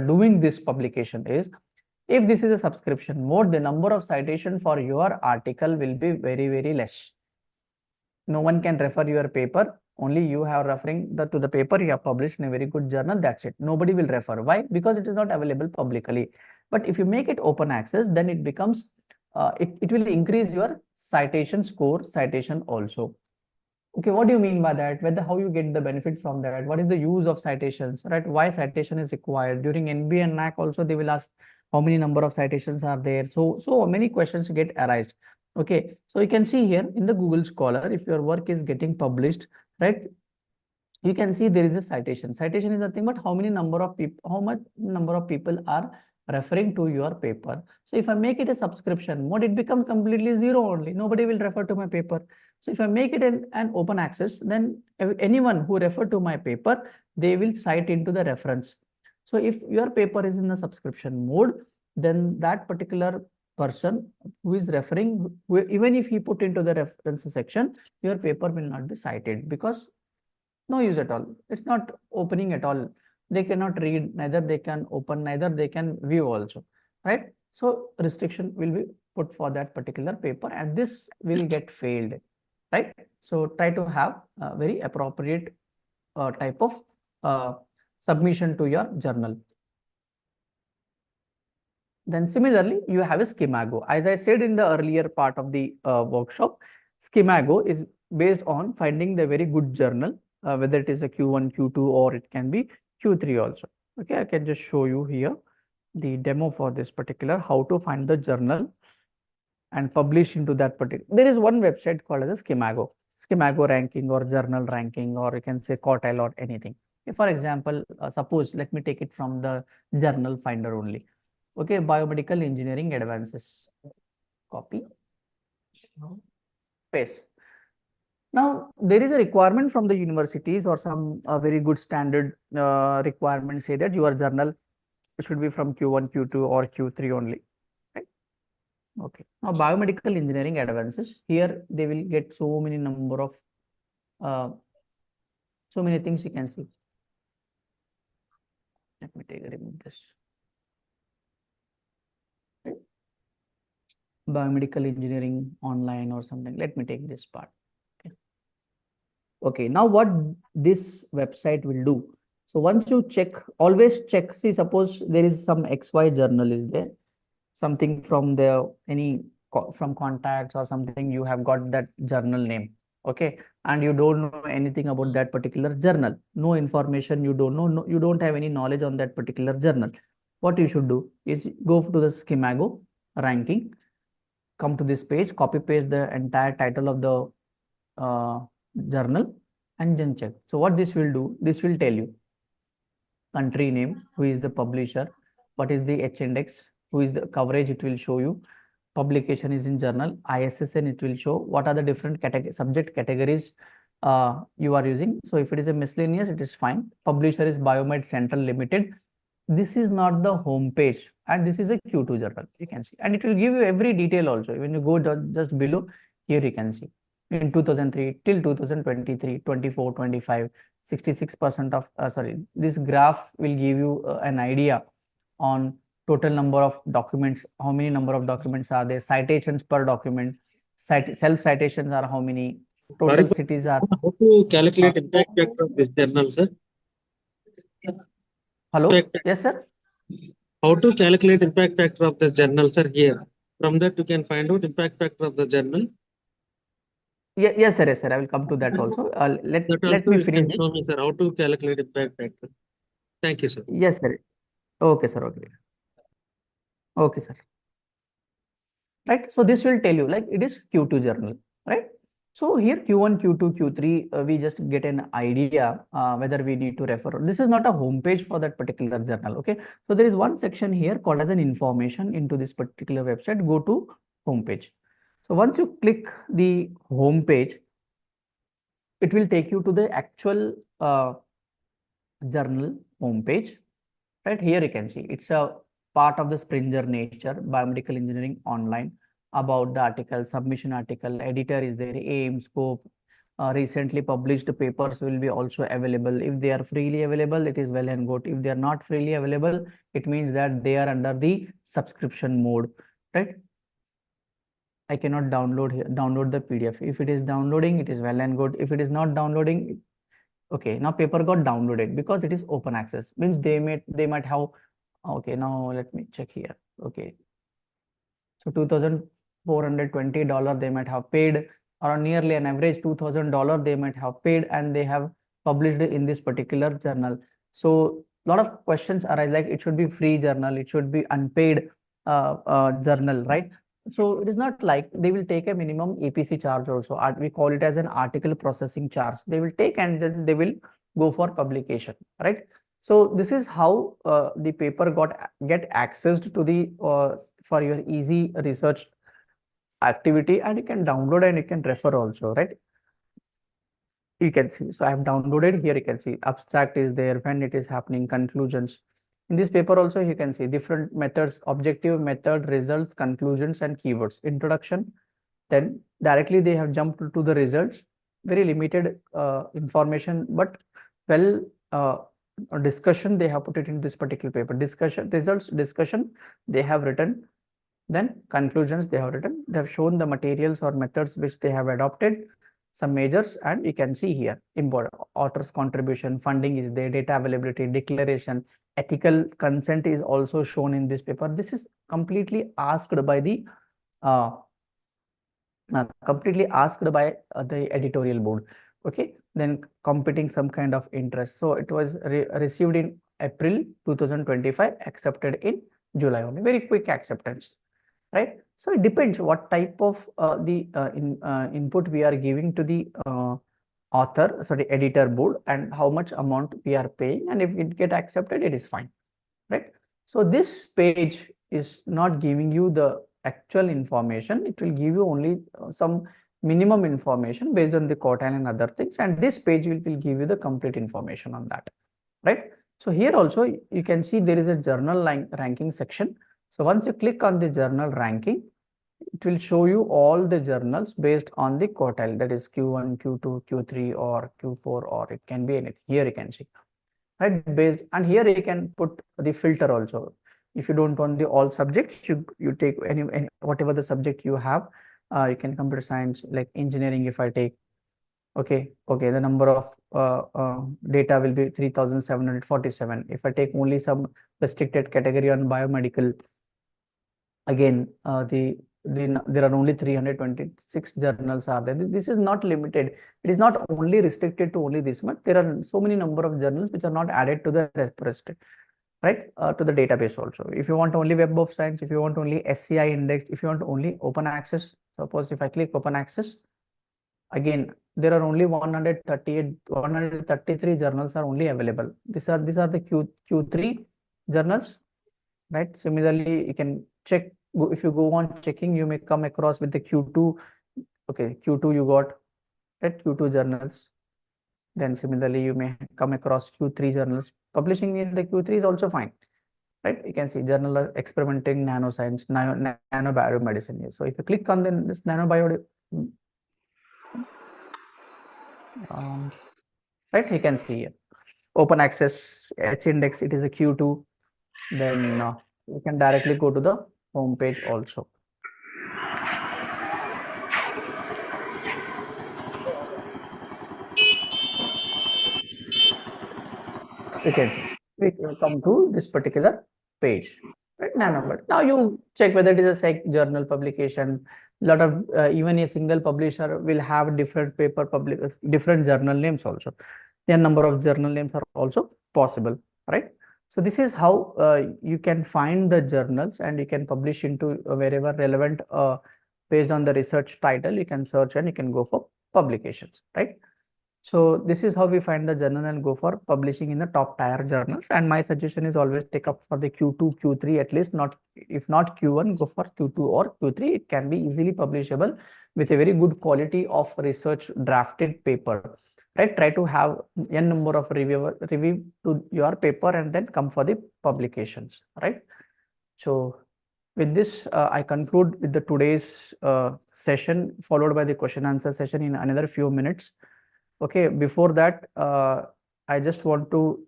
doing this publication is, if this is a subscription mode, the number of citation for your article will be very, very less. No one can refer your paper. Only you have referring to the paper you have published in a very good journal. That's it. Nobody will refer. Why? Because it is not available publicly. But if you make it open access, then it becomes, it will increase your citation score, citation also. Okay, what do you mean by that? Whether how you get the benefit from that? What is the use of citations, right? Why citation is required? During NB and NAC also, they will ask how many number of citations are there. So many questions get arised. Okay, so you can see here in the Google Scholar, if your work is getting published, right? You can see there is a citation. Citation is nothing but how much number of people are referring to your paper. So if I make it a subscription mode, it becomes completely zero only. Nobody will refer to my paper. So if I make it an open access, then anyone who refer to my paper, they will cite into the reference. So if your paper is in the subscription mode, then that particular person who is referring, even if he put into the reference section, your paper will not be cited, because no use at all. It's not opening at all. They cannot read, neither they can open, neither they can view also, right? So restriction will be put for that particular paper, and this will get failed, right? So try to have a very appropriate type of submission to your journal. Then similarly, you have a Schemago. As I said in the earlier part of the workshop, Schemago is based on finding the very good journal, whether it is a Q1, Q2, or it can be Q3 also. Okay, I can just show you here the demo for this particular, how to find the journal and publish into that particular. There is one website called as a Schemago ranking or journal ranking, or you can say quartile or anything. If, for example, suppose, let me take it from the journal finder only. Okay, biomedical engineering advances. Copy, paste. Now, there is a requirement from the universities or some very good standard requirement say that your journal should be from Q1, Q2 or Q3 only. Right? Okay. Now, biomedical engineering advances, here they will get so many number of, so many things you can see. Let me remove this. Right? Biomedical engineering online or something. Let me take this part. Okay, now what this website will do. So once you check, always check, see, suppose there is some XY journal is there, something from the, from contacts or something, you have got that journal name. Okay, and you don't know anything about that particular journal, no information, you don't know, no, you don't have any knowledge on that particular journal. What you should do is go to the Schemago ranking, come to this page, copy paste the entire title of the journal and then check. So what this will do, this will tell you country name, who is the publisher, what is the H index, who is the coverage, it will show you. Publication is in journal, ISSN, it will show what are the different subject categories you are using. So if it is a miscellaneous, it is fine. Publisher is Biomed Central Limited. This is not the home page, and this is a Q2 journal, you can see, and it will give you every detail also. When you go just below, here you can see in 2003 till 2023, 24, 25, 66% of, this graph will give you an idea on total number of documents, how many number of documents are there, citations per document, self citations are how many, total cities are. How to calculate impact factor of this journal, sir? Hello? Yes, sir. How to calculate impact factor of the journal, sir? Here, from that you can find out impact factor of the journal. Yes, sir. Yes, sir. I will come to that also. Let me finish Show this. me, sir, how to calculate impact factor. Thank you, sir. Yes, sir. Okay, sir. Okay. Okay, sir. Right. So this will tell you like it is Q2 journal, right? So here Q1, Q2, Q3, we just get an idea whether we need to refer. This is not a home page for that particular journal. Okay. So there is one section here called as an information into this particular website. Go to home page. So once you click the home page, it will take you to the actual journal home page. Right here you can see it's a part of the Springer Nature Biomedical Engineering Online. About the article, submission article, editor is there, aim, scope, recently published papers will be also available. If they are freely available, it is well and good. If they are not freely available, it means that they are under the subscription mode, right? I cannot download the PDF. If it is downloading, it is well and good. If it is not downloading, okay, now paper got downloaded because it is open access, means they might have. Okay, now let me check here. Okay, so $2,420 they might have paid, or nearly an average $2,000 they might have paid, and they have published in this particular journal. So a lot of questions arise like it should be free journal, it should be unpaid journal, right? So it is not like they will take a minimum APC charge also. We call it as an article processing charge. They will take and then they will go for publication, right? So this is how the paper get accessed to the for your easy research activity, and you can download and you can refer also, right? You can see. So I have downloaded here. You can see abstract is there, when it is happening, conclusions. In this paper also you can see different methods, objective, method, results, conclusions, and keywords. Introduction. Then directly they have jumped to the results. Very limited information, but well discussion they have put it in this particular paper. Discussion, results, discussion they have written. Then conclusions they have written. They have shown the materials or methods which they have adopted, some measures, and you can see here important author's contribution, funding is there, data availability, declaration, ethical consent is also shown in this paper. This is completely asked by the the editorial board. Okay, then competing some kind of interest. So it was received in April 2025, accepted in July only. Very quick acceptance, right? So it depends what type of input we are giving to the editor board, and how much amount we are paying, and if it get accepted, it is fine, right? So this page is not giving you the actual information. It will give you only some minimum information based on the quartile and other things, and this page will give you the complete information on that, right? So here also you can see there is a journal ranking section. So once you click on the journal ranking, it will show you all the journals based on the quartile, that is Q1, Q2, Q3, or Q4, or it can be anything. Here you can see, right? Based, and here you can put the filter also. If you don't want the all subjects, you take any whatever the subject you have. You can computer science, like engineering. If I take, okay, the number of data will be 3,747. If I take only some restricted category on biomedical, again there are only 326 journals are there. This is not limited. It is not only restricted to only this much. There are so many number of journals which are not added to the repository, right? To the database also. If you want only Web of Science, if you want only SCI index, if you want only open access, suppose if I click open access, again, there are only 138, 133 journals are only available. These are the Q3 journals, right? Similarly, you can check, if you go on checking, you may come across with the Q2. Okay, Q2 you got at Q2 journals. Then similarly, you may come across Q3 journals. Publishing in the Q3 is also fine, right? You can see Journal of Experimenting Nanoscience, Nanobiomedicine. So if you click on this nanobio, right, you can see here, open access H index, it is a Q2. Then you can directly go to the home page also. You can see we come to this particular page, right? Nanobot. Now you check whether it is a Psych journal publication. Lot of even a single publisher will have different paper different journal names also. Their number of journal names are also possible, right? So this is how you can find the journals, and you can publish into wherever relevant based on the research title. You can search and you can go for publications, right? So this is how we find the journal and go for publishing in the top tier journals. And my suggestion is always take up for the Q2, Q3 at least, not if not Q1, go for Q2 or Q3. It can be easily publishable with a very good quality of research drafted paper, right? Try to have n number of review to your paper and then come for the publications, right? So with this, I conclude with the today's session, followed by the question answer session in another few minutes. Okay, before that, I just want to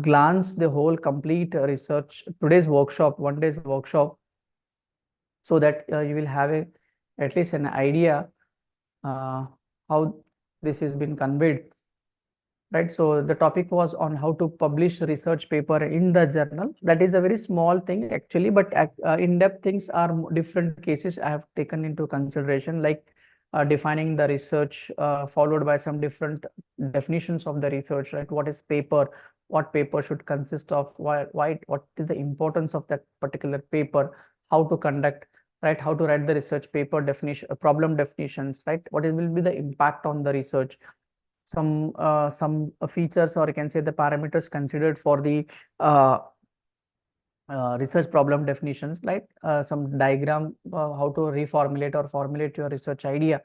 glance the whole complete research, today's workshop, 1 day's workshop, so that you will have at least an idea how this has been conveyed, right? So the topic was on how to publish research paper in the journal. That is a very small thing actually, but in-depth things are different cases I have taken into consideration, like defining the research, followed by some different definitions of the research, right? What is paper? What paper should consist of? Why? What is the importance of that particular paper? How to conduct, right? How to write the research paper definition, problem definitions, right? What will be the impact on the research? Some features, or you can say the parameters considered for the research problem definitions, like some diagram, how to reformulate or formulate your research idea,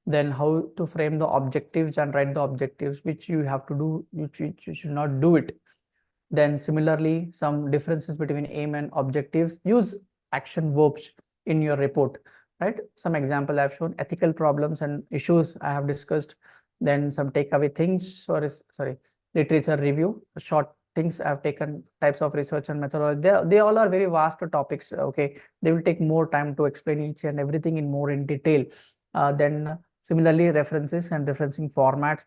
then how to frame the objectives and write the objectives, which you have to do, which you should not do it. Then similarly, some differences between aim and objectives. Use action verbs in your report, right? Some example I've shown, ethical problems and issues I have discussed. Then some takeaway things, or sorry, literature review, short things I've taken, types of research and methodology. They all are very vast topics. Okay, they will take more time to explain each and everything in more in detail. Then similarly, references and referencing formats,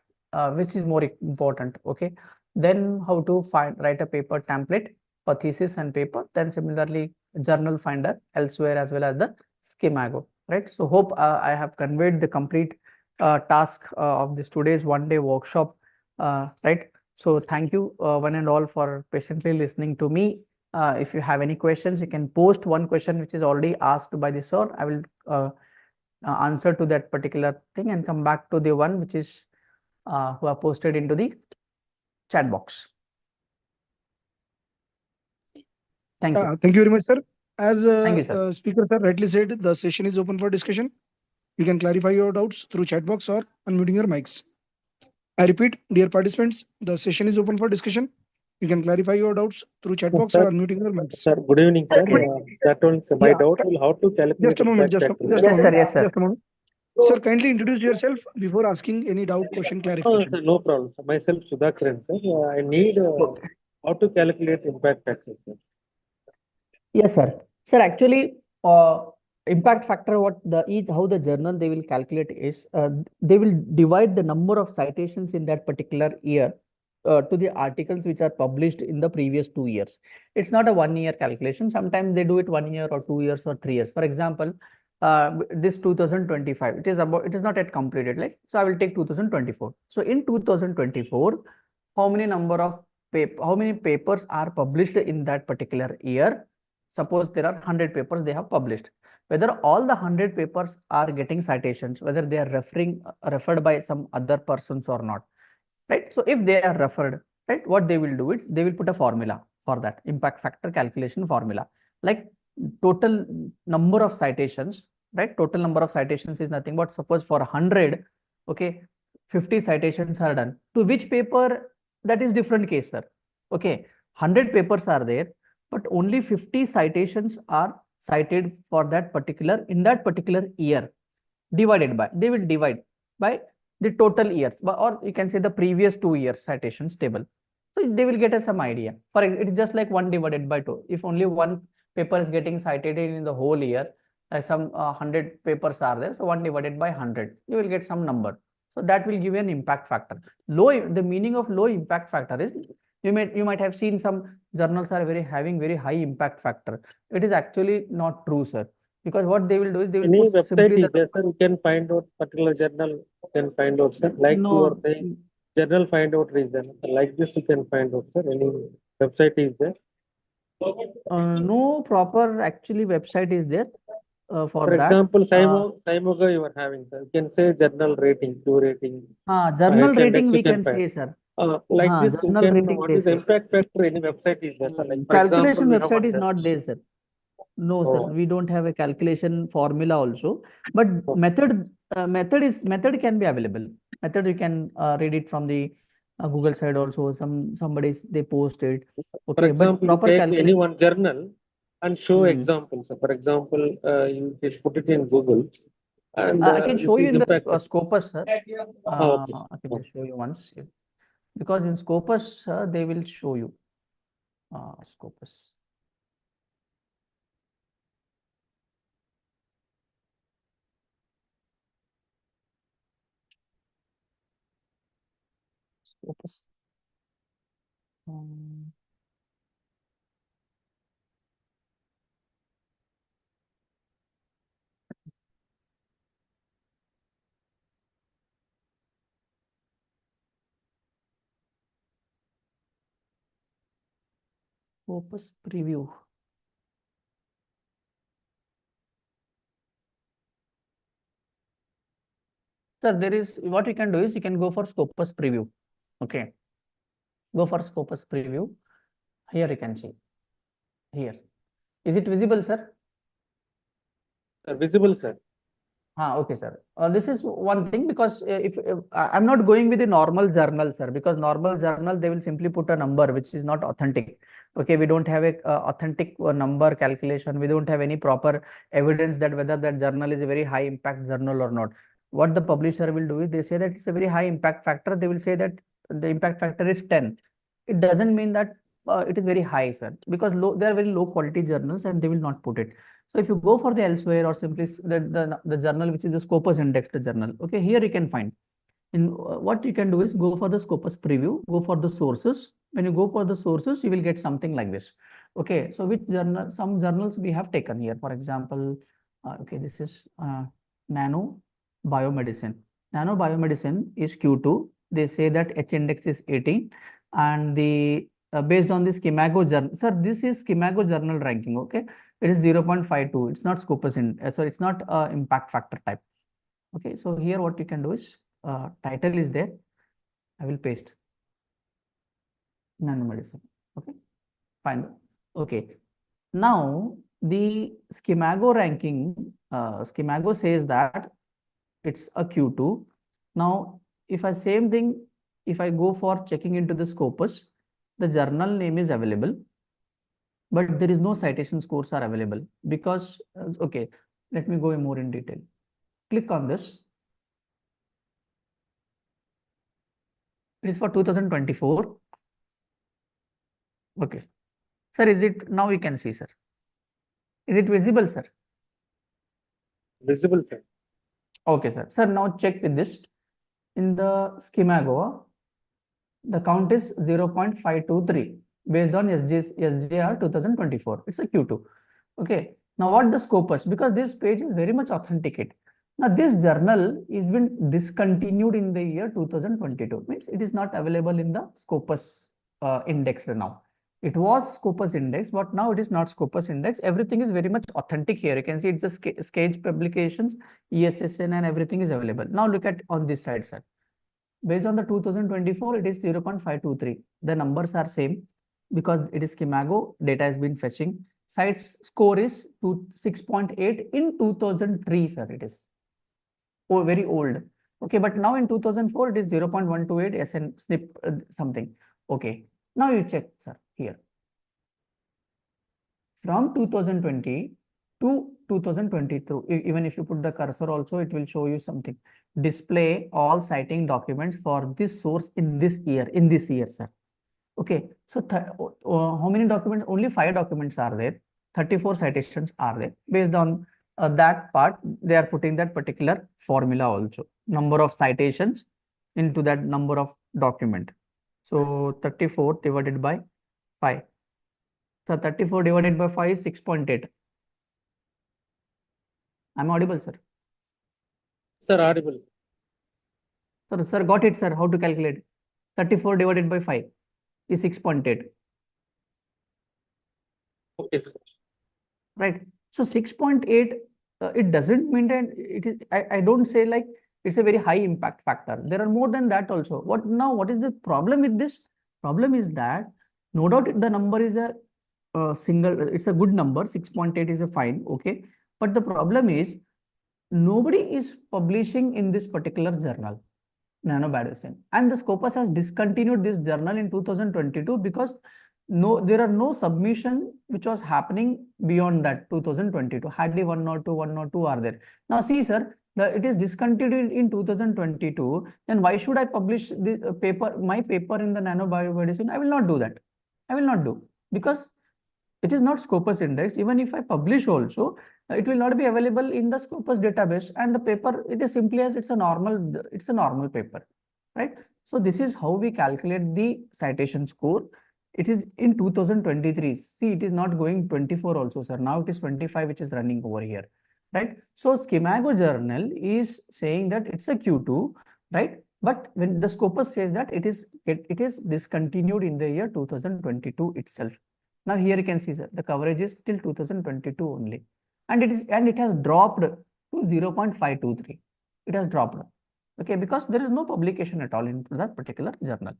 which is more important. Okay, then how to write a paper template for thesis and paper. Then similarly, journal finder elsewhere, as well as the schemago, right? So hope I have conveyed the complete task of this today's 1 day workshop, right? So thank you one and all for patiently listening to me. If you have any questions, you can post one question which is already asked by the sir. I will answer to that particular thing and come back to the one which is who are posted into the chat box. Thank you. Thank you very much, sir. As Thank you, sir. speaker sir rightly said, the session is open for discussion. You can clarify your doubts through chat box or unmuting your mics. I repeat, dear participants, the session is open for discussion. You can clarify your doubts through chat box or unmuting your mics. Sir, good evening, sir. That was my Yeah. doubt. How to calculate Just a moment, impact just a factor? moment. Yes, sir. Just a moment. Sir, kindly introduce yourself before asking any doubt, question, Oh, clarification. sir, no problem. Sir. Myself, Sudhakaran, sir. I need how to calculate impact factor, sir. Yes, sir. Sir, actually, impact factor, how the journal they will calculate is they will divide the number of citations in that particular year to the articles which are published in the previous 2 years. It's not a 1 year calculation. Sometimes they do it 1 year or 2 years or 3 years. For example, this 2025, it is not yet completed. Like, so I will take 2024. So in 2024, how many papers are published in that particular year? suppose there are 100 papers they have published, whether all the 100 papers are getting citations, whether they are referred by some other persons or not, right? So if they are referred, right, what they will do is they will put a formula for that impact factor calculation formula, like total number of citations, right? Total number of citations is nothing but, suppose for 100, okay, 50 citations are done. To which paper, that is different case, sir. Okay, 100 papers are there, but only 50 citations are cited for that particular, in that particular year, divided by, they will divide by the total years, or you can say the previous 2 years citations table. So they will get us some idea. For it's just like 1 divided by 2. If only one paper is getting cited in the whole year, like some 100 papers are there, so 1 divided by 100, you will get some number. So that will give you an impact factor. The meaning of low impact factor is, you might have seen some journals are having very high impact factor. It is actually not true, sir. Because what they will do is they will Any put simply website is the there, sir? You can find out particular journal, you can find out, sir. Like you are no, saying, journal find out reason. Like this, you can find out, sir. Any website is there? no proper actually website is there for For that. example, Simoga you are having, sir. You can say journal rating, Q rating, Journal H rating index, you we can can find. say, sir. Like this, you Journal can, rating what they is the say. impact factor? Any website is there, sir? Like, for example, Calculation we have website one is journal. not there, sir. No, sir. Oh. We don't have a calculation formula also, but method can be available. Method you can read it from the Google side also. Somebody's they post it. For Okay, but example, you proper take any calculation. one journal and show examples. So for example, you just put it in Google and I can you show you see in the impact. Scopus, sir. Okay. I can just show you once, because in Scopus they will show you Scopus. Scopus. Scopus preview. Sir, there is, what you can do is you can go for Scopus preview. Okay. Go for Scopus preview. Here you can see. Here. Is it visible, sir? Visible, sir. Okay, sir. This is one thing, because if I'm not going with the normal journal, sir, because normal journal they will simply put a number which is not authentic. Okay, we don't have a authentic number calculation. We don't have any proper evidence that whether that journal is a very high impact journal or not. What the publisher will do is they say that it's a very high impact factor. They will say that the impact factor is 10. It doesn't mean that it is very high, sir, because they are very low quality journals and they will not put it. So if you go for the elsewhere, or simply the journal which is the Scopus indexed journal, okay, here you can find. In what you can do is go for the Scopus preview, go for the sources. When you go for the sources, you will get something like this. Okay, so which journal? Some journals we have taken here. For example, okay, this is Nano Biomedicine. Nano Biomedicine is Q2. They say that H index is 18, and the based on the Schimago journal. Sir, this is Schimago journal ranking. Okay, it is 0.52. It's not Scopus so it's not impact factor type. Okay, so here what you can do is title is there. I will paste nanomedicine. Okay, fine. Okay, now the Schimago ranking, Schimago says that it's a Q2. Now, if I same thing, if I go for checking into the Scopus, the journal name is available, but there is no citation scores are available because, okay, let me go more in detail. Click on this. It is for 2024. Okay. Sir, is it, now we can see, sir. Is it visible, sir? Visible, sir. Okay, sir. Sir, now check with this. In the Schimago, the count is 0.523 based on SJR 2024. It's a Q2. Okay. Now what the Scopus? Because this page is very much authenticate. Now this journal is been discontinued in the year 2022. Means it is not available in the Scopus indexed now. It was Scopus Index, but now it is not Scopus Index. Everything is very much authentic here. You can see it's the Scage publications, ESSN, and everything is available. Now look at on this side, sir. Based on the 2024, it is 0.523. The numbers are same because it is Schimago. Data has been fetching. Site's score is 6.8 in 2003, sir. It is very old. Okay, but now in 2004, it is 0.128 SN snip something. Okay, now you check, sir, here. From 2020 to 2022, even if you put the cursor also, it will show you something. Display all citing documents for this source in this year, sir. Okay, so how many documents? Only 5 documents are there. 34 citations are there. Based on that part, they are putting that particular formula also. Number of citations into that number of document. So 34 divided by 5. So 34 divided by 5 is 6.8. I'm audible, sir. Sir, audible. Sir, got it, sir. How to calculate? 34 divided by 5 is 6.8. Okay, sir. Right. So 6.8, it doesn't mean that it is, I don't say like it's a very high impact factor. There are more than that also. What is the problem with this? Problem is that no doubt the number is a single, it's a good number. 6.8 is a fine. Okay. But the problem is nobody is publishing in this particular journal, Nanobiodicin. And the Scopus has discontinued this journal in 2022 because there are no submission which was happening beyond that 2022. Hardly one or two are there. Now see, sir, it is discontinued in 2022. Then why should I publish the my paper in the Nanobiomedicine? I will not do that. I will not do, because it is not Scopus index. Even if I publish also, it will not be available in the Scopus database, and the paper, it is simply as it's a normal paper, right? So this is how we calculate the citation score. It is in 2023. See, it is not going 24 also, sir. Now it is 25, which is running over here, right? So Schimago journal is saying that it's a Q2, right? But when the Scopus says that it is discontinued in the year 2022 itself. Now here you can see, sir, the coverage is till 2022 only, and it has dropped to 0.523. It has dropped, okay, because there is no publication at all into that particular journal,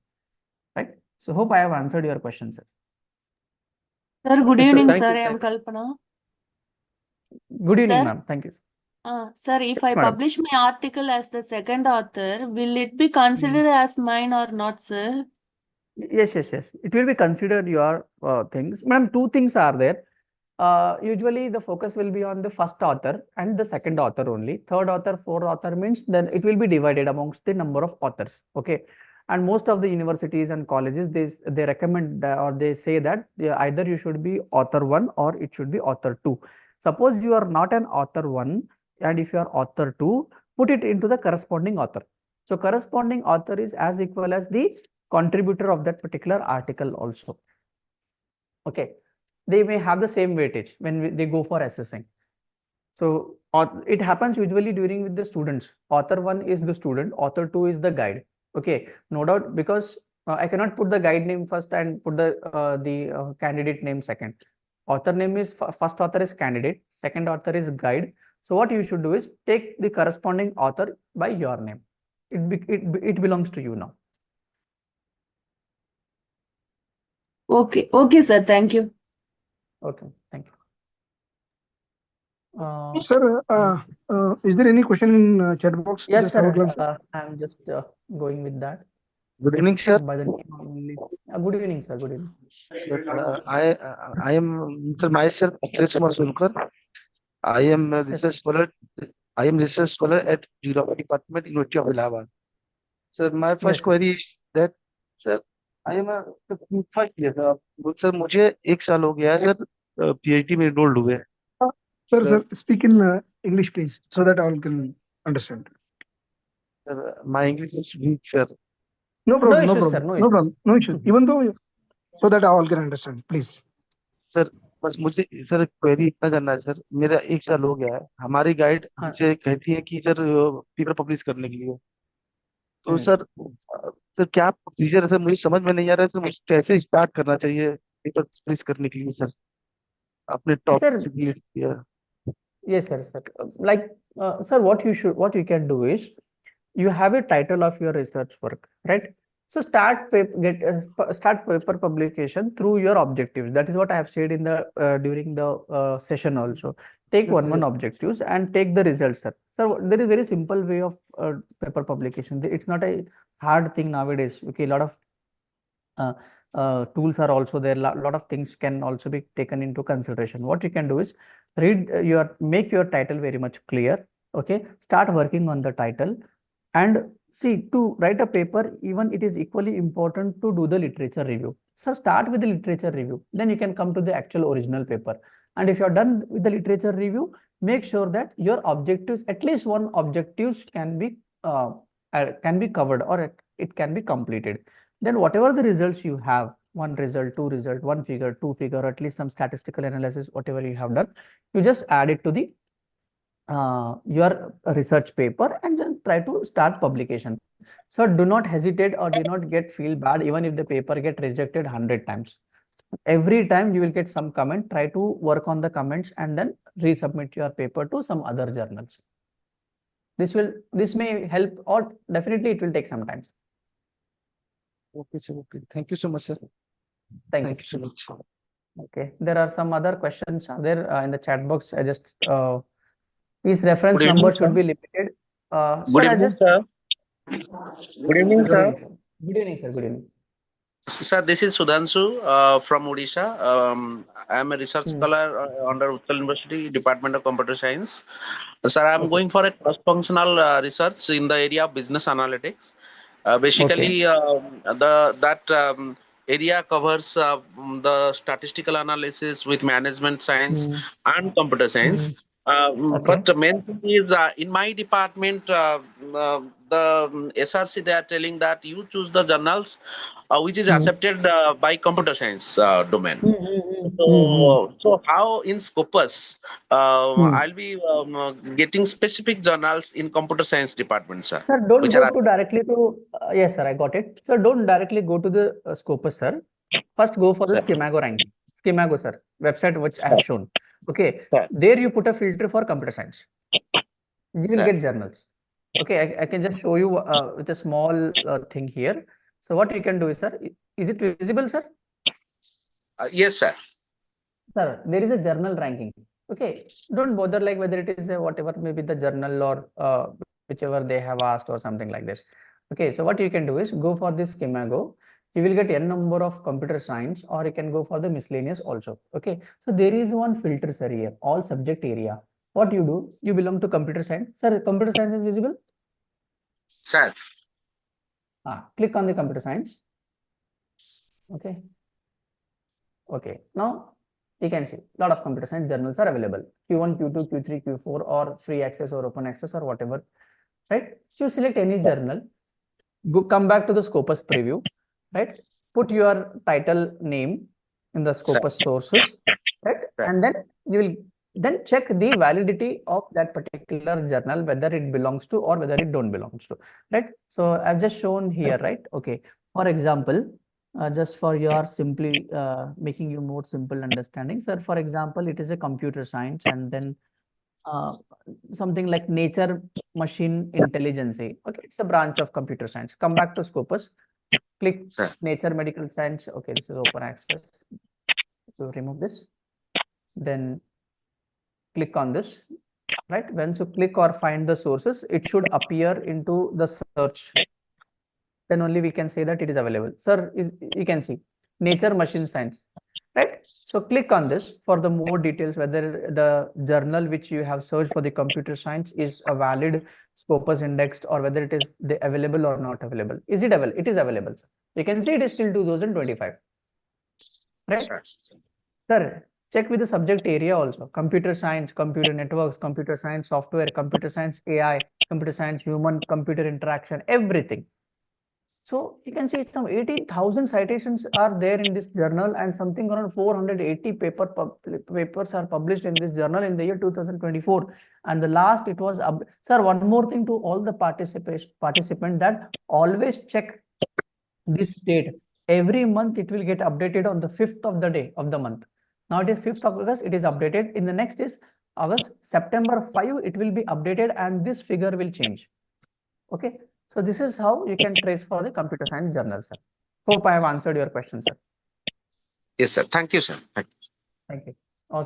right? So hope I have answered your question, sir. Sir, good Yes, sir. evening, Thank sir. you. I am Kalpana. Good evening, Sir, ma'am. Thank you. sir, if Yes, I madam. publish my article as the second author, will it be considered as mine or not, sir? Yes. It will be considered your things. Madam, 2 things are there. Usually the focus will be on the first author and the second author only. Third author, fourth author means then it will be divided amongst the number of authors. Okay. And most of the universities and colleges, they recommend or they say that either you should be author 1 or it should be author 2. Suppose you are not an author 1, and if you are author 2, put it into the corresponding author. So corresponding author is as equal as the contributor of that particular article also. Okay, they may have the same weightage when they go for assessing. So it happens usually during with the students. Author 1 is the student, author 2 is the guide. Okay, no doubt, because I cannot put the guide name first and put the candidate name second. Author name is first author is candidate, second author is guide. So what you should do is take the corresponding author by your name. It belongs to you now. Okay, sir. Thank you. Okay, thank you. Sir, is there any question in chat box? Yes, Just have a sir. glance. I'm just going with that. Good evening, sir. By the name only. Good evening, sir. Good evening. Sir, I am sir myself Akhilesh Kumar Sulkar. I am a Yes. research scholar. I am research scholar at Geography Department, University of Allahabad. Sir, my Yes, first sir. query is that sir, I am a first year sir. मुझे 1 साल हो गया है sir PhD में enrolled हुए. Sir, Sir, speak in English, please, so that all can understand. sir, my English is weak, sir. No No problem, no issues, sir. problem, No no issues. problem, no issues. Even though, so that all can understand, please. Sir बस मुझे sir query इतना जानना है sir. मेरा 1 साल हो गया है. हमारी गाइड हाँ. हमसे कहती है कि सर पेपर पब्लिश करने के लिए. तो हम्म. सर क्या प्रोसीजर है सर? मुझे समझ में नहीं आ रहा है सर. मुझे कैसे स्टार्ट करना चाहिए पेपर फिनिश करने के लिए सर, आपने टॉप Sir, सिलेक्ट किया। yes, sir. Like, sir, what you can do is, you have a title of your research work, right? So start start paper publication through your objectives. That is what I have said in the during the session also. Take Yes, one yes. objectives and take the results, sir. So there is very simple way of paper publication. It's not a hard thing nowadays. Okay, a lot of uh, tools are also there. Lot of things can also be taken into consideration. What you can do is make your title very much clear. Okay, start working on the title, and see, to write a paper, even it is equally important to do the literature review. So start with the literature review, then you can come to the actual original paper. And if you're done with the literature review, make sure that your objectives, at least one objectives can be covered, or it can be completed. Then whatever the results you have, one result, two result, one figure, two figure, or at least some statistical analysis, whatever you have done, you just add it to the your research paper and then try to start publication. So do not hesitate or do not feel bad even if the paper get rejected 100 times. Every time you will get some comment, try to work on the comments and then resubmit your paper to some other journals. This may help, or definitely it will take some time. Okay, sir. Okay. Thank you so much, sir. Thank Thank you. you so much. Okay, there are some other questions there in the chat box. I just His reference Good evening, number sir. should be limited. Good Sir, I evening, just sir. Good evening, good sir. evening, sir. Good evening, sir. Good evening. Sir, this is Sudhanshu from Odisha. I am a research Hmm. scholar under Utkal University, Department of Computer Science. Sir, I am Okay, going for a cross-functional research in the area of business analytics. Basically, that area covers the statistical analysis with management science Hmm. and computer science. Hmm. Okay. But the main thing is in my department, the SRC, they are telling that you choose the journals which is Hmm. accepted by computer science domain. Hmm. Hmm. Hmm. So how in Scopus Hmm. I'll be getting specific journals in computer science department, sir, Sir, don't which go are to directly to, yes, sir, I got it. Sir, don't directly go to the Scopus, sir. First, go for the sir, Schemago ranking. Schemago, sir, website which I have shown. Okay, sir, there you put a filter for computer science. You will sir. get journals. Okay, I can just show you with a small thing here. So what you can do is, sir, is it visible, sir? Yes, sir. Sir, there is a journal ranking. Okay, don't bother like whether it is a whatever, maybe the journal or whichever they have asked or something like this. Okay, so what you can do is go for this Schemago. You will get n number of computer science, or you can go for the miscellaneous also. Okay, so there is one filter, sir, here, all subject area. What you do, you belong to computer science. Sir, computer science is visible? Sir. Click on the computer science. Okay. Okay, now you can see a lot of computer science journals are available. Q1, Q2, Q3, Q4, or free access or open access or whatever, right? You select any journal, come back to the Scopus preview, right? Put your title name in the Sir. Scopus sources, right? Sir. And then you will then check the validity of that particular journal, whether it belongs to or whether it don't belongs to, right? So I've just shown here, right? Okay, for example, just for your simply making you more simple understanding, sir, for example, it is a computer science and then something like nature machine intelligence. Okay, it's a branch of computer science. Come back to Scopus, click Sir. nature medical science. Okay, this is open access. So remove this, then click on this, right? Once you click or find the sources, it should appear into the search. Then only we can say that it is available. Sir, you can see nature machine science, right? So click on this for the more details, whether the journal which you have searched for the computer science is a valid Scopus indexed, or whether it is available or not available. Is it available? It is available, sir. You can see it is till 2025, right? Sir. Sir, check with the subject area also. Computer science, computer networks, computer science software, computer science AI, computer science human computer interaction, everything. So you can see some 18,000 citations are there in this journal, and something around 480 papers are published in this journal in the year 2024. And the last it was, sir, one more thing to all the participant, that always check this date. every month it will get updated on the 5th of the day of the month. Now it is 5th of August, it is updated. In the next is August, September 5, it will be updated and this figure will change. Okay. So this is how you can trace for the computer science journal, sir. Hope I have answered your question, sir. Yes, sir. Thank you, sir. Thank you. Thank you.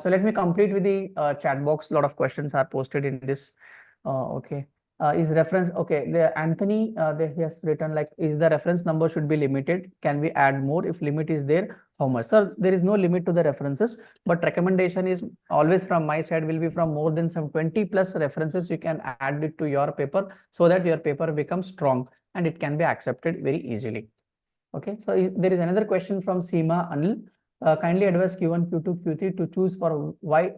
So let me complete with the chat box. A lot of questions are posted in this. Okay. Is reference okay? The Anthony he has written like, is the reference number should be limited? Can we add more? If limit is there, how much? Sir, there is no limit to the references, but recommendation is always from my side will be from more than some 20 plus references. You can add it to your paper so that your paper becomes strong and it can be accepted very easily. Okay. So there is another question from Seema Anil. Kindly advise Q1, Q2, Q3 to choose for why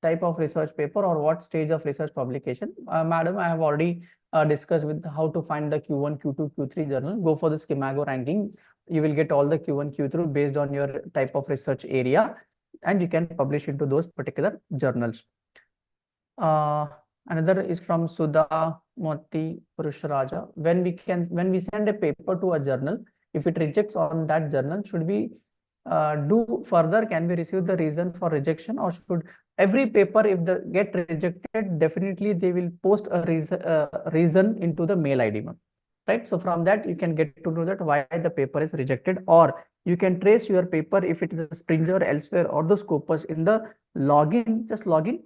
type of research paper or what stage of research publication. Madam, I have already discussed with how to find the Q1, Q2, Q3 journal. Go for the Schemago ranking. You will get all the Q1, Q3 based on your type of research area, and you can publish into those particular journals. Another is from Sudha Moti Purusharaja. When we send a paper to a journal, if it rejects on that journal, should we do further? Can we receive the reason for rejection, or should every paper, if they get rejected, definitely they will post a reason into the mail ID, right? So from that you can get to know that why the paper is rejected, or you can trace your paper if it is a Springer elsewhere or the Scopus in the login. Just login,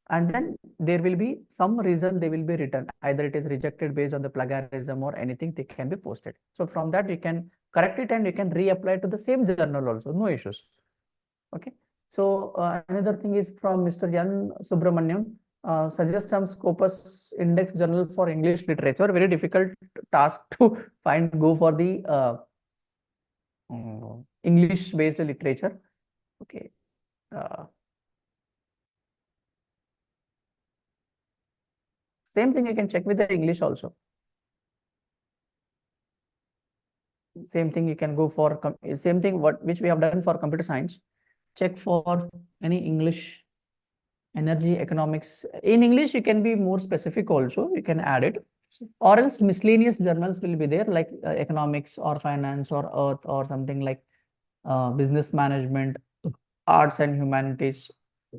and then there will be some reason they will be written. Either it is rejected based on the plagiarism or anything, they can be posted. So from that you can correct it and you can reapply to the same journal also, no issues. Okay. So another thing is from Mr. Yan Subramaniam. Suggest some Scopus index journal for English literature. Very difficult task to find. Go for the English based literature. Okay. Same thing you can check with the English also. Same thing you can go for same thing which we have done for computer science. Check for any English energy economics. In English you can be more specific also, you can add it, or else miscellaneous journals will be there like economics or finance or earth or something like business management, arts and humanities.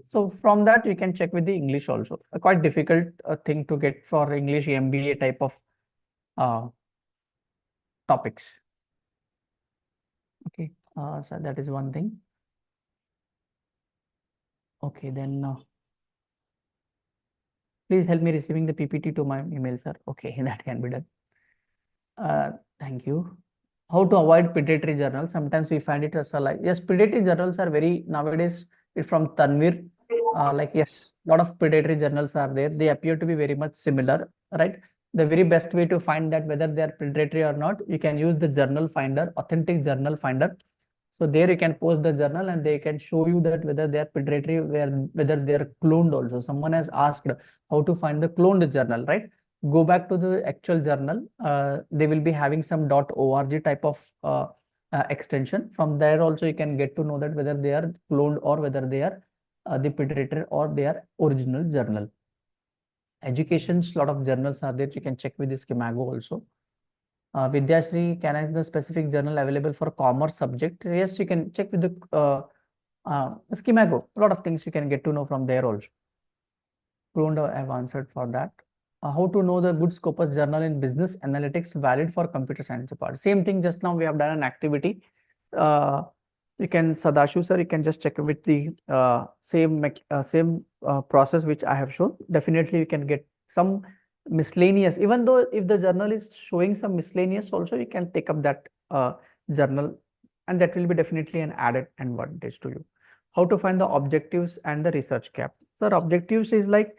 So from that you can check with the English also. A quite difficult thing to get for English MBA type of topics. Okay, so that is one thing. Okay, then please help me receiving the PPT to my email, sir. Okay, that can be done. Thank you. How to avoid predatory journals? Sometimes we find it as a like, yes, predatory journals are very nowadays. It's from Tanvir. Like yes, a lot of predatory journals are there. They appear to be very much similar, right? The very best way to find that whether they are predatory or not, you can use the journal finder, authentic journal finder. So there you can post the journal and they can show you that whether they are predatory, whether they are cloned also. Someone has asked how to find the cloned journal, right? Go back to the actual journal. They will be having some .org type of extension. From there also you can get to know that whether they are cloned or whether they are the predatory or they are original journal. Education's lot of journals are there. You can check with the Schemago also. Vidyashri, can I the specific journal available for commerce subject? Yes, you can check with the Schemago. A lot of things you can get to know from there also. Cloned, I have answered for that. How to know the good Scopus journal in business analytics valid for computer science part? Same thing. Just now we have done an activity. You can, Sadashu sir, you can just check with the same process which I have shown. Definitely you can get some miscellaneous, even though if the journal is showing some miscellaneous also, you can take up that journal and that will be definitely an added advantage to you. How to find the objectives and the research gap? Sir, objectives is like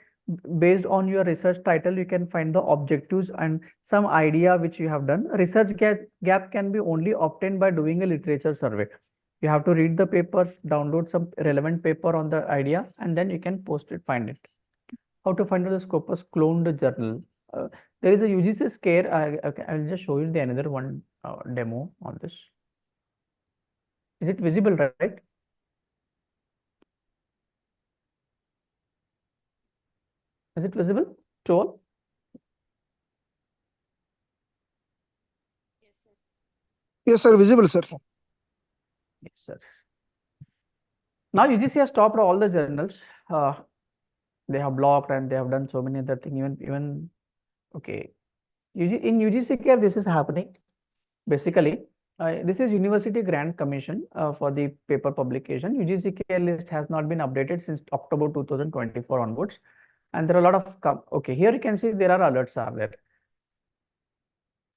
based on your research title, you can find the objectives and some idea which you have done. Research gap can be only obtained by doing a literature survey. You have to read the papers, download some relevant paper on the idea, and then you can post it, find it. How to find out the Scopus cloned journal? There is a UGC scare. I will just show you the another one demo on this. Is it visible, right? Is it visible to all? Yes, sir. Yes, sir. Visible, sir. Yes, sir. Now UGC has stopped all the journals. They have blocked and they have done so many other things. Even okay. In UGC care, this is happening. Basically, this is University Grant Commission for the paper publication. UGC care list has not been updated since October 2024 onwards. And there are a lot of, okay, here you can see there are alerts are there.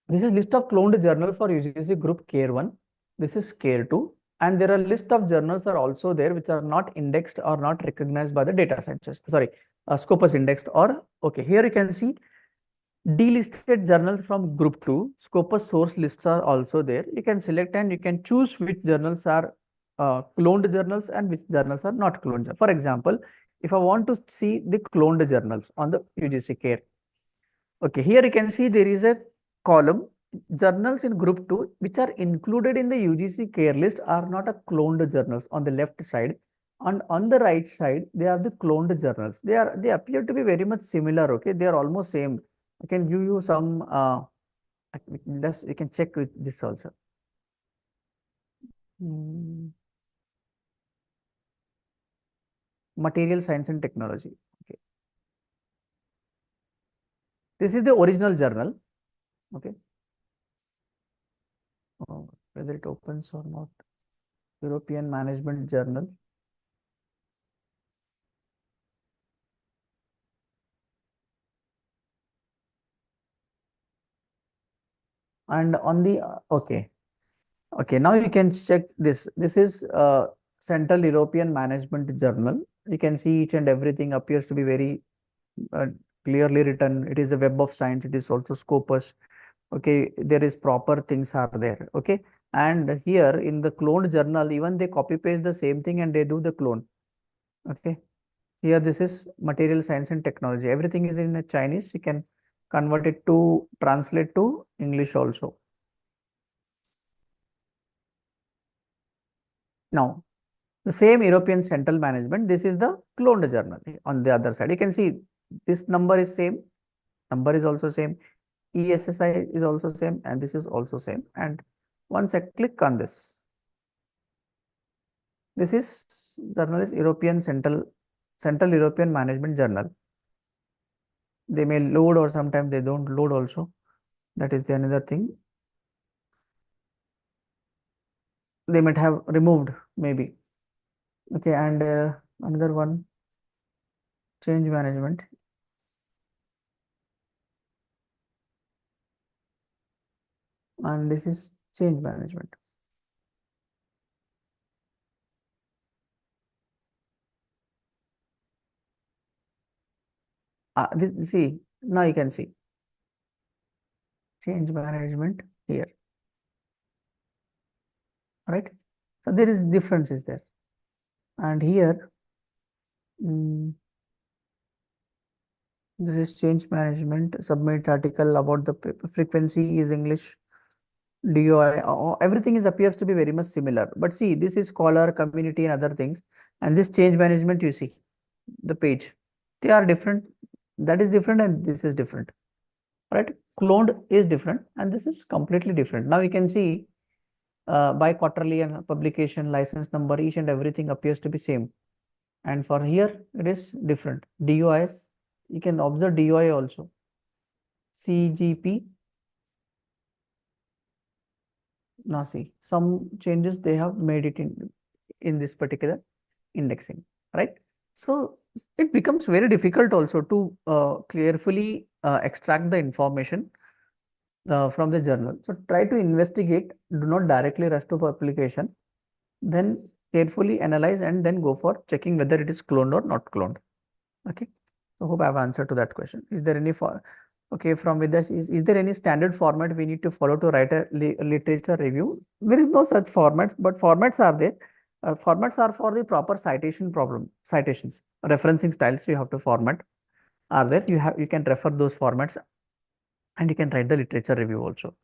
This is list of cloned journal for UGC group care 1. This is care 2. And there are list of journals are also there which are not indexed or not recognized by the data scientists. Sorry, Scopus indexed or, okay, here you can see delisted journals from group 2. Scopus source lists are also there. You can select and you can choose which journals are cloned journals and which journals are not cloned. For example, if I want to see the cloned journals on the UGC care, okay, here you can see there is a column journals in group 2 which are included in the UGC care list are not a cloned journals on the left side, and on the right side they are the cloned journals. They appear to be very much similar. Okay, they are almost same. I can give you some you can check with this also. Material science and technology. Okay, this is the original journal. Okay, whether it opens or not. European Management Journal. And on the okay, now you can check this. This is Central European Management Journal. You can see each and everything appears to be very clearly written. It is a Web of Science. It is also Scopus. Okay, there is proper things are there. Okay, and here in the cloned journal, even they copy paste the same thing and they do the clone. Okay, here this is Material Science and Technology. Everything is in Chinese. You can convert it to translate to English also. Now, the same European Central Management, this is the cloned journal. On the other side, you can see this number is same, number is also same, ESSI is also same, and this is also same. And once I click on this is journal is Central European Management Journal. They may load or sometimes they don't load also. That is the another thing. They might have removed maybe. Okay, and another one, change management. And this is change management. See, now you can see change management here, right? So there is differences there. And here, this is change management, submit article about the paper frequency is English, DOI, everything appears to be very much similar. But see, this is scholar, community and other things. And this change management, you see, the page, they are different. That is different and this is different, right? Cloned is different and this is completely different. Now you can see by quarterly and publication, license number, each and everything appears to be same. And for here, it is different. DOIs, you can observe DOI also. CGP. Now see, some changes they have made it in this particular indexing, right? So it becomes very difficult also to carefully extract the information from the journal. So try to investigate, do not directly rush to publication, then carefully analyze and then go for checking whether it is cloned or not cloned. Okay, so hope I have answered to that question. Is there any okay, from Videsh, is there any standard format we need to follow to write a literature review? There is no such formats, but formats are there. Formats are for the proper citations, referencing styles you have to format are there. You can refer those formats and you can write the literature review also.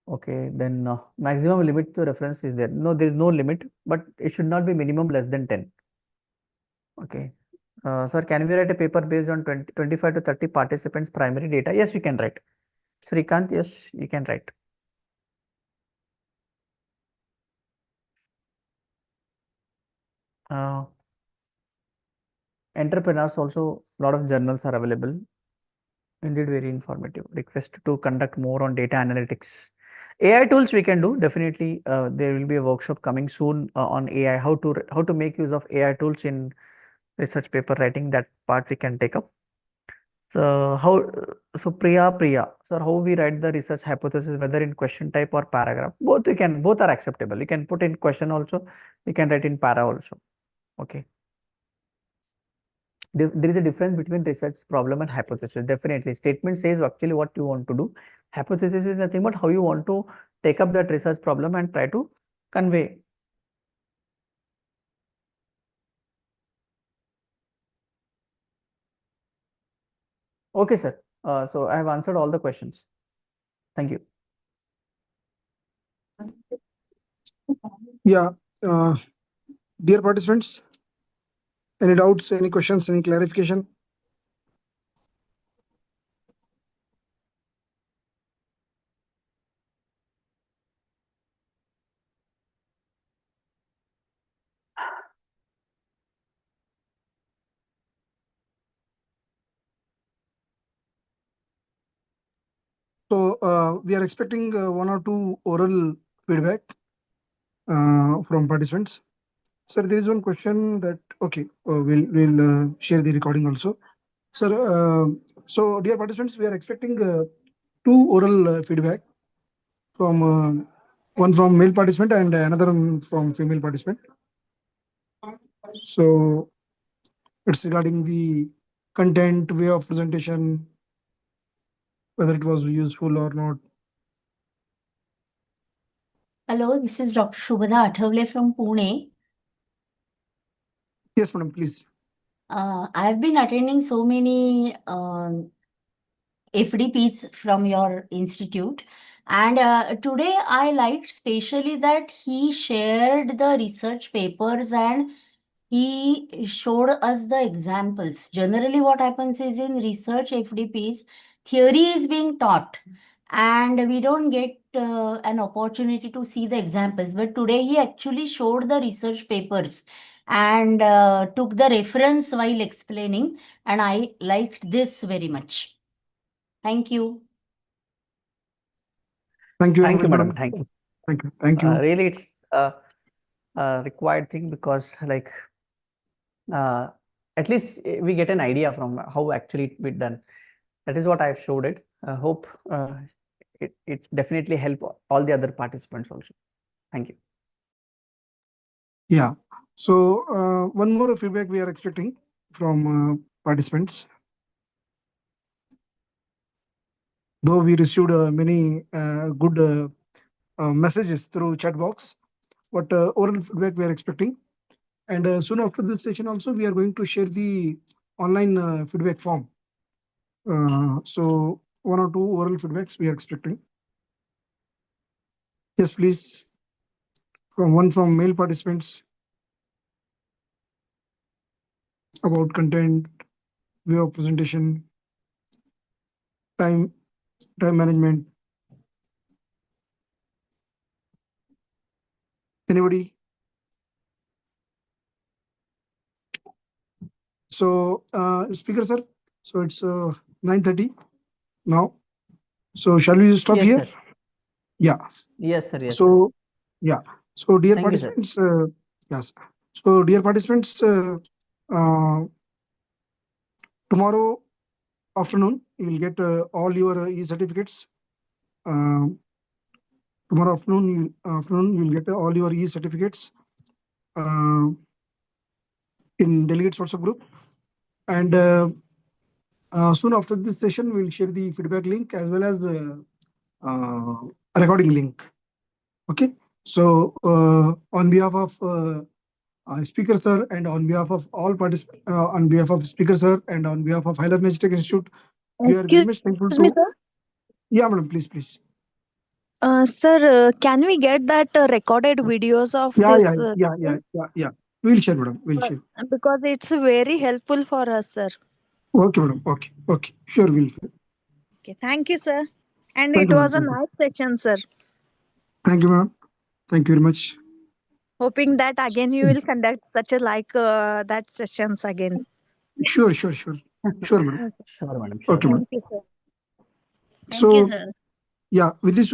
Okay, then maximum limit to reference is there. No, there is no limit, but it should not be minimum less than 10. Okay. Sir, can we write a paper based on 25 to 30 participants primary data? Yes, we can write. Srikant, yes, you can write. Entrepreneurs also, a lot of journals are available. Indeed, very informative. Request to conduct more on data analytics. AI tools we can do definitely. There will be a workshop coming soon on AI. How to make use of AI tools in research paper writing. That part we can take up. So Priya, sir, how we write the research hypothesis, whether in question type or paragraph? Both are acceptable. You can put in question also. You can write in para also. Okay. There is a difference between research problem and hypothesis. Definitely, statement says actually what you want to do. Hypothesis is nothing but how you want to take up that research problem and try to convey. Okay, sir. So I have answered all the questions. Thank you. Yeah. Dear participants, any doubts, any questions, any clarification? So we are expecting one or two oral feedback from participants. Sir, there is one question that, okay, we'll share the recording also. Sir, so dear participants, we are expecting two oral feedback from one from male participant and another one from female participant. So it's regarding the content, way of presentation, whether it was useful or not. Hello, this is Dr. Shubhada Athavale from Pune. Yes, madam, please. I've been attending so many FDPs from your institute, and today I liked especially that he shared the research papers and he showed us the examples. Generally, what happens is in research FDPs, theory is being taught and we don't get an opportunity to see the examples. But today he actually showed the research papers and took the reference while explaining, and I liked this very much. Thank you. Thank you very Thank you, much, madam. madam. Thank you. Thank you. Thank you. Really, it's a required thing because, like, at least we get an idea from how actually it be done. That is what I've showed it. I hope it definitely help all the other participants also. Thank you. Yeah. So one more feedback we are expecting from participants. Though we received many good messages through chat box, but oral feedback we are expecting. And soon after this session also, we are going to share the online feedback form. So one or two oral feedbacks we are expecting. Yes, please. One from male participants about content, way of presentation, time management. Anybody? So speaker sir, so it's 9:30 now. So shall we stop Yes, here? sir. Yeah. Yes, sir. Yes, sir. So yeah. So dear Thank you, sir. participants, yes. So dear participants, tomorrow afternoon you will get all your e-certificates. Tomorrow afternoon you will get all your e-certificates in delegates WhatsApp group, and soon after this session we'll share the feedback link as well as recording link. Okay. So on behalf of speaker sir and on behalf of all participants, on behalf of speaker sir and on behalf of High Learning Tech Institute, we are very much thankful Excuse me, to. sir. Yeah, madam, please. Sir, can we get that recorded videos of this? Yeah. We'll share, madam. We'll share. Because it's very helpful for us, sir. Okay, madam. Okay. Sure, we'll. Okay, thank you, sir. And Thank it you, was a madam. nice session, sir. Thank you, madam. Thank you very much. hoping that again you will conduct such a that sessions again. Sure, madam. Sure, madam. Sure. Okay, madam. Thank you, sir. Thank you, So, sir. yeah, with this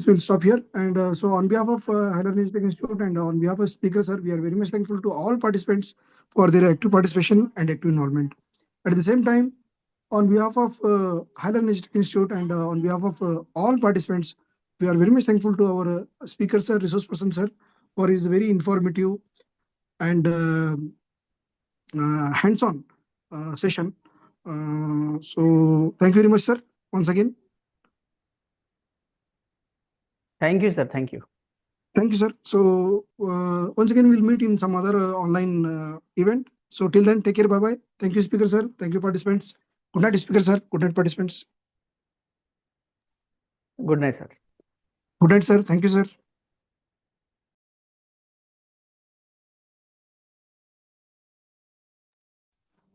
we'll stop here. And so on behalf of Higher Education Institute and on behalf of speakers, sir, we are very much thankful to all participants for their active participation and active involvement. At the same time, on behalf of Higher Education Institute and on behalf of all participants, we are very much thankful to our speaker, sir, resource person, sir, for his very informative and hands-on session. So thank you very much, sir, once again. Thank you, sir. Thank you. Thank you, sir. So once again, we'll meet in some other online event. So till then, take care. Bye-bye. Thank you, speaker, sir. Thank you, participants. Good night, speaker, sir. Good night, participants. Good night, sir. Good night, sir. Thank you, sir.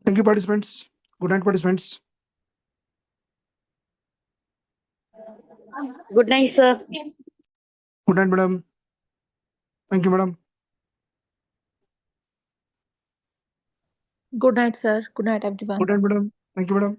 Thank you, participants. Good night, participants. Good night, sir. Good night, madam. Thank you, madam. Good night, sir. Good night, everyone. Good night, madam. Thank you, madam.